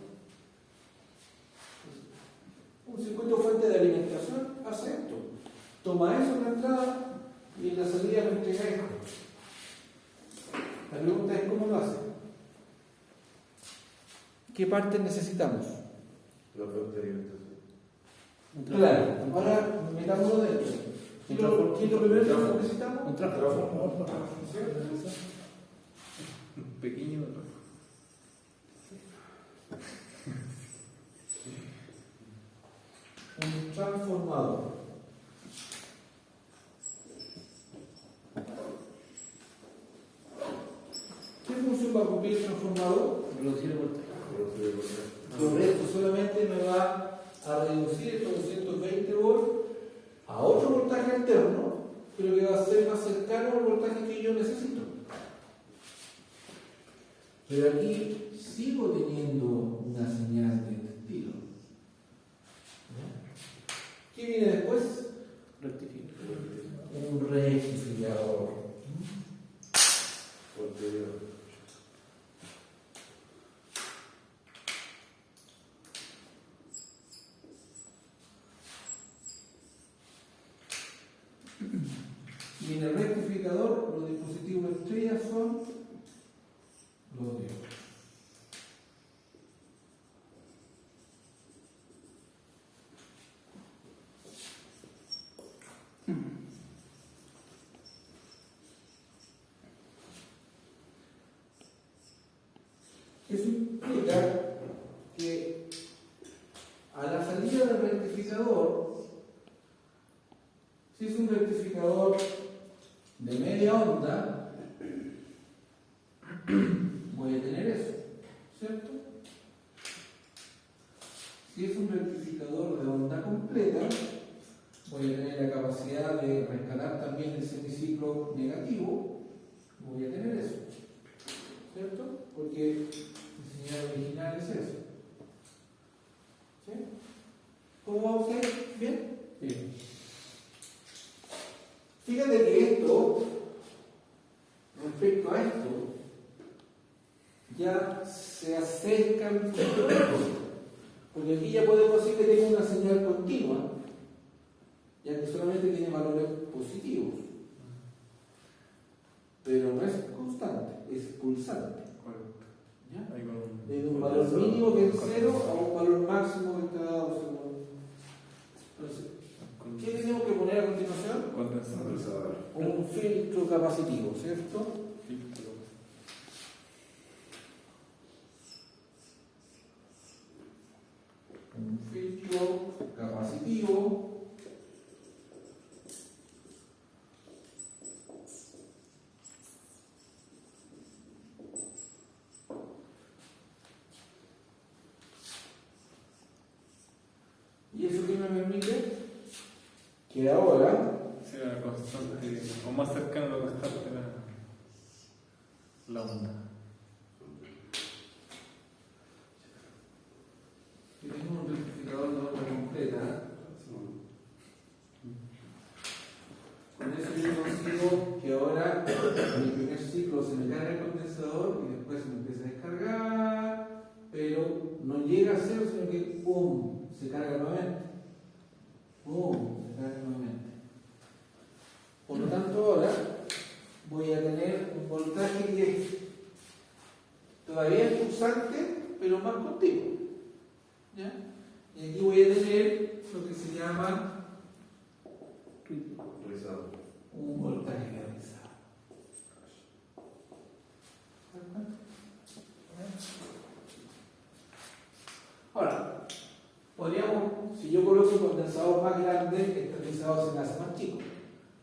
[SPEAKER 2] Un circuito fuente de alimentación hace esto. Toma eso en la entrada y en la salida me entrega esto. La pregunta es cómo lo hace. ¿Qué partes necesitamos?
[SPEAKER 5] La fuente de alimentación.
[SPEAKER 2] Claro, ahora metámoslo dentro. ¿Qué es lo primero que necesitamos?
[SPEAKER 4] Un tráfico.
[SPEAKER 1] No, para funcionar.
[SPEAKER 3] Pequeño.
[SPEAKER 2] Un transformador. ¿Qué función va a cumplir el transformador?
[SPEAKER 4] Reducir el voltaje.
[SPEAKER 2] Correcto, solamente me va a reducir estos 220 volts a otro voltaje alterno, pero que va a ser más cercano al voltaje que yo necesito. Pero aquí sigo teniendo una señal de estilo. ¿Qué viene después?
[SPEAKER 4] Rectificar.
[SPEAKER 2] Un rectificador.
[SPEAKER 5] Posterior.
[SPEAKER 2] Y en el rectificador los dispositivos estrella son los diodos. Eso implica que a la salida del rectificador, si es un rectificador de media onda, voy a tener eso, ¿cierto? Si es un rectificador de onda completa, voy a tener la capacidad de rescatar también el semiciclo negativo, voy a tener eso, ¿cierto? Porque el señal original es eso. ¿Sí? ¿Cómo va usted? ¿Bien?
[SPEAKER 4] Bien.
[SPEAKER 2] Fíjate que esto, respecto a esto, ya se acerca al poco. Porque aquí ya podemos decir que tengo una señal continua, ya que solamente tiene valores positivos. Pero no es constante, es pulsante.
[SPEAKER 3] Correcto.
[SPEAKER 2] ¿Ya?
[SPEAKER 3] Ahí con-
[SPEAKER 2] Desde un valor mínimo que es 0 a un valor máximo que está dado según. Entonces, ¿qué tenemos que poner a continuación?
[SPEAKER 3] Condensador.
[SPEAKER 2] Un filtro capacitivo, ¿cierto?
[SPEAKER 3] Filtro.
[SPEAKER 2] Un filtro capacitivo. ¿Y eso qué me permite? Que ahora
[SPEAKER 3] Sea constante o más cercano a lo constante la onda.
[SPEAKER 2] yo tengo un rectificador de onda completa. Con eso yo consigo que ahora en el primer ciclo se me carga el condensador y después se me empieza a descargar, pero no llega a cero, sino que ¡pum! Se carga nuevamente. ¡Pum! Se carga nuevamente. Por lo tanto, ahora voy a tener un voltaje que todavía es pulsante, pero más continuo. ¿Ya? Y aquí voy a tener lo que se llama
[SPEAKER 5] Rizado.
[SPEAKER 2] un voltaje realizado. Ahora, podríamos, si yo coloco un condensador más grande, este rizado se me hace más chico.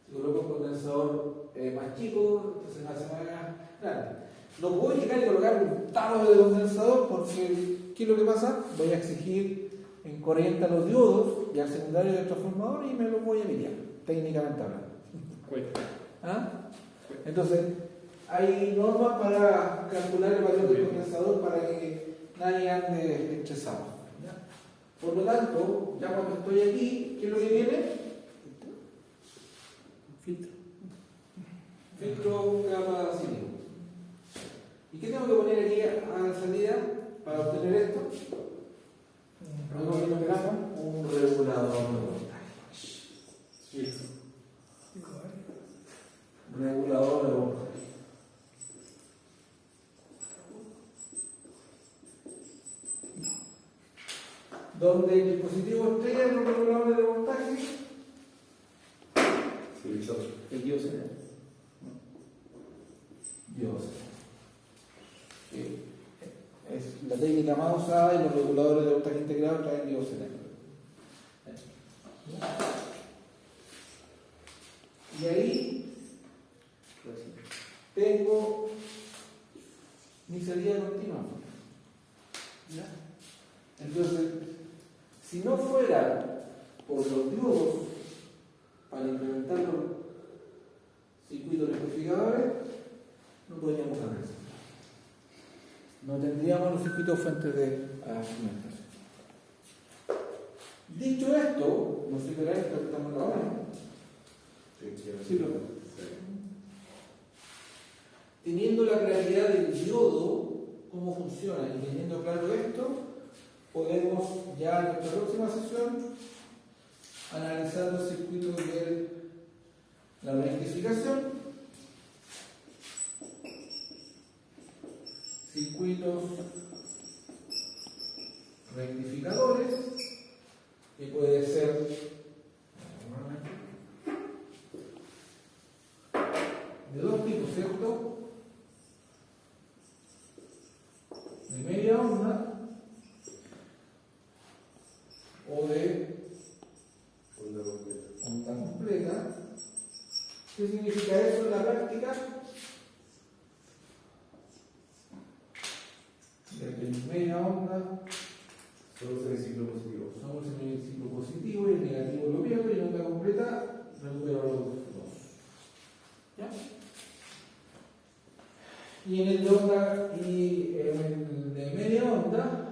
[SPEAKER 2] Si coloco un condensador más chico, este se me hace más grande. No puedo llegar y colocar un tarro de condensador porque, ¿qué es lo que pasa? Voy a exigir en corriente a los diodos y al secundario del transformador y me lo voy a mediar, técnicamente hablando.
[SPEAKER 3] Cuesta.
[SPEAKER 2] ¿Ah? Entonces, hay normas para calcular el valor del condensador para que nadie ande estresado. ¿Ya? Por lo tanto, ya cuando estoy aquí, ¿qué es lo que viene?
[SPEAKER 4] Filtro.
[SPEAKER 2] Filtro capa cínico. ¿Y qué tengo que poner aquí a la salida para obtener esto? Un regulador de voltaje. Regulador de voltaje. Donde el dispositivo estrella de los reguladores de voltaje,
[SPEAKER 5] Televisor.
[SPEAKER 4] El dios será.
[SPEAKER 2] Dios. Es la técnica más usada y los reguladores de voltaje integrado traen Dios. Y ahí tengo mi salida continua. ¿Ya? Entonces, si no fuera por los diodos para implementar los circuitos rectificadores, no podríamos hacer eso. No tendríamos los circuitos fuentes de alimentación. Dicho esto, no sé qué era esto que estamos grabando. Sí, teniendo la claridad del diodo, cómo funciona, y teniendo claro esto, podemos ya en nuestra próxima sesión analizar los circuitos de la rectificación, circuitos rectificadores, que puede ser de dos tipos, ¿cierto? De media onda o de
[SPEAKER 5] Onda completa.
[SPEAKER 2] onda completa. ¿Qué significa eso en la práctica? De media onda
[SPEAKER 5] Solo se ve ciclo positivo.
[SPEAKER 2] usamos el ciclo positivo y el negativo lo pierdo y en onda completa recupero los dos. ¿Ya? Y en el de onda y en el de media onda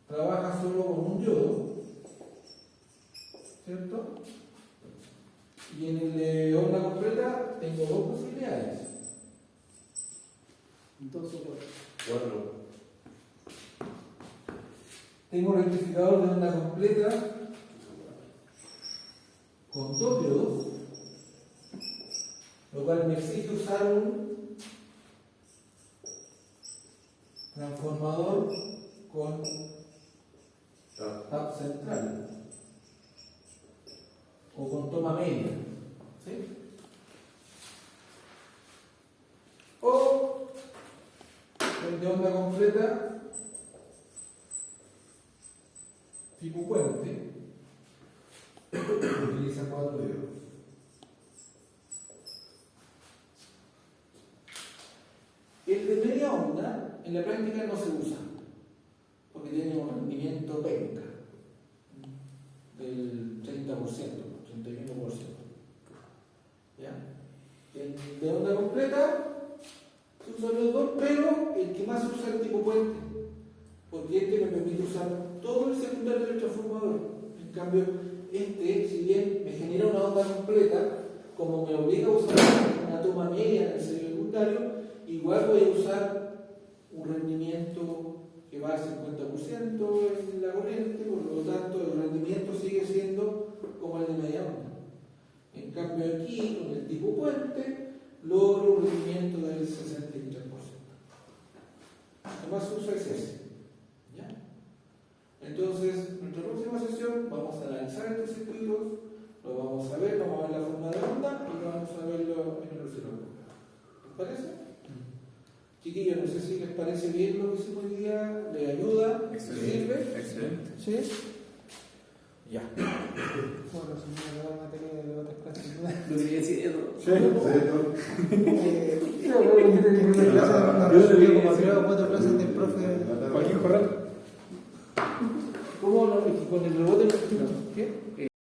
[SPEAKER 2] trabaja solo con un diodo, ¿cierto? Y en el de onda completa tengo dos posibilidades.
[SPEAKER 4] Entonces,
[SPEAKER 5] Cuatro.
[SPEAKER 2] Tengo un rectificador de onda completa con dos diodos, lo cual me exige usar un transformador con tap central o con toma media, ¿sí? O el de onda completa tipo puente utiliza cuatro diodos. El de media onda en la práctica no se usa porque tiene un rendimiento penca del 30%, 31%. ¿Ya? El de onda completa se usan los dos, pero el que más se usa es el tipo puente, porque este me permite usar todo el secundario del transformador. En cambio, este, si bien me genera una onda completa, como me obliga a usar una toma media en el secundario, igual voy a usar un rendimiento que va al 50% en la corriente, por lo tanto el rendimiento sigue siendo como el de media onda. En cambio aquí, con el tipo puente, logro un rendimiento del 63%. El más uso es ese. ¿Ya? Entonces, en nuestra próxima sesión vamos a analizar estos circuitos, lo vamos a ver la forma de onda y vamos a verlo en el osciloscopio. ¿Les parece? Chiquillos, no sé si les parece bien lo que hicimos hoy día, ¿les ayuda? ¿Les sirve?
[SPEAKER 3] Excelente.
[SPEAKER 2] ¿Sí? Ya.
[SPEAKER 1] Bueno, si no me da materia de otras clases.
[SPEAKER 4] lo quería decir eso.
[SPEAKER 1] Yo le digo como 3 o 4 clases del profe
[SPEAKER 3] Joaquín Corral.
[SPEAKER 2] ¿Cómo no? Con el rebote, ¿qué?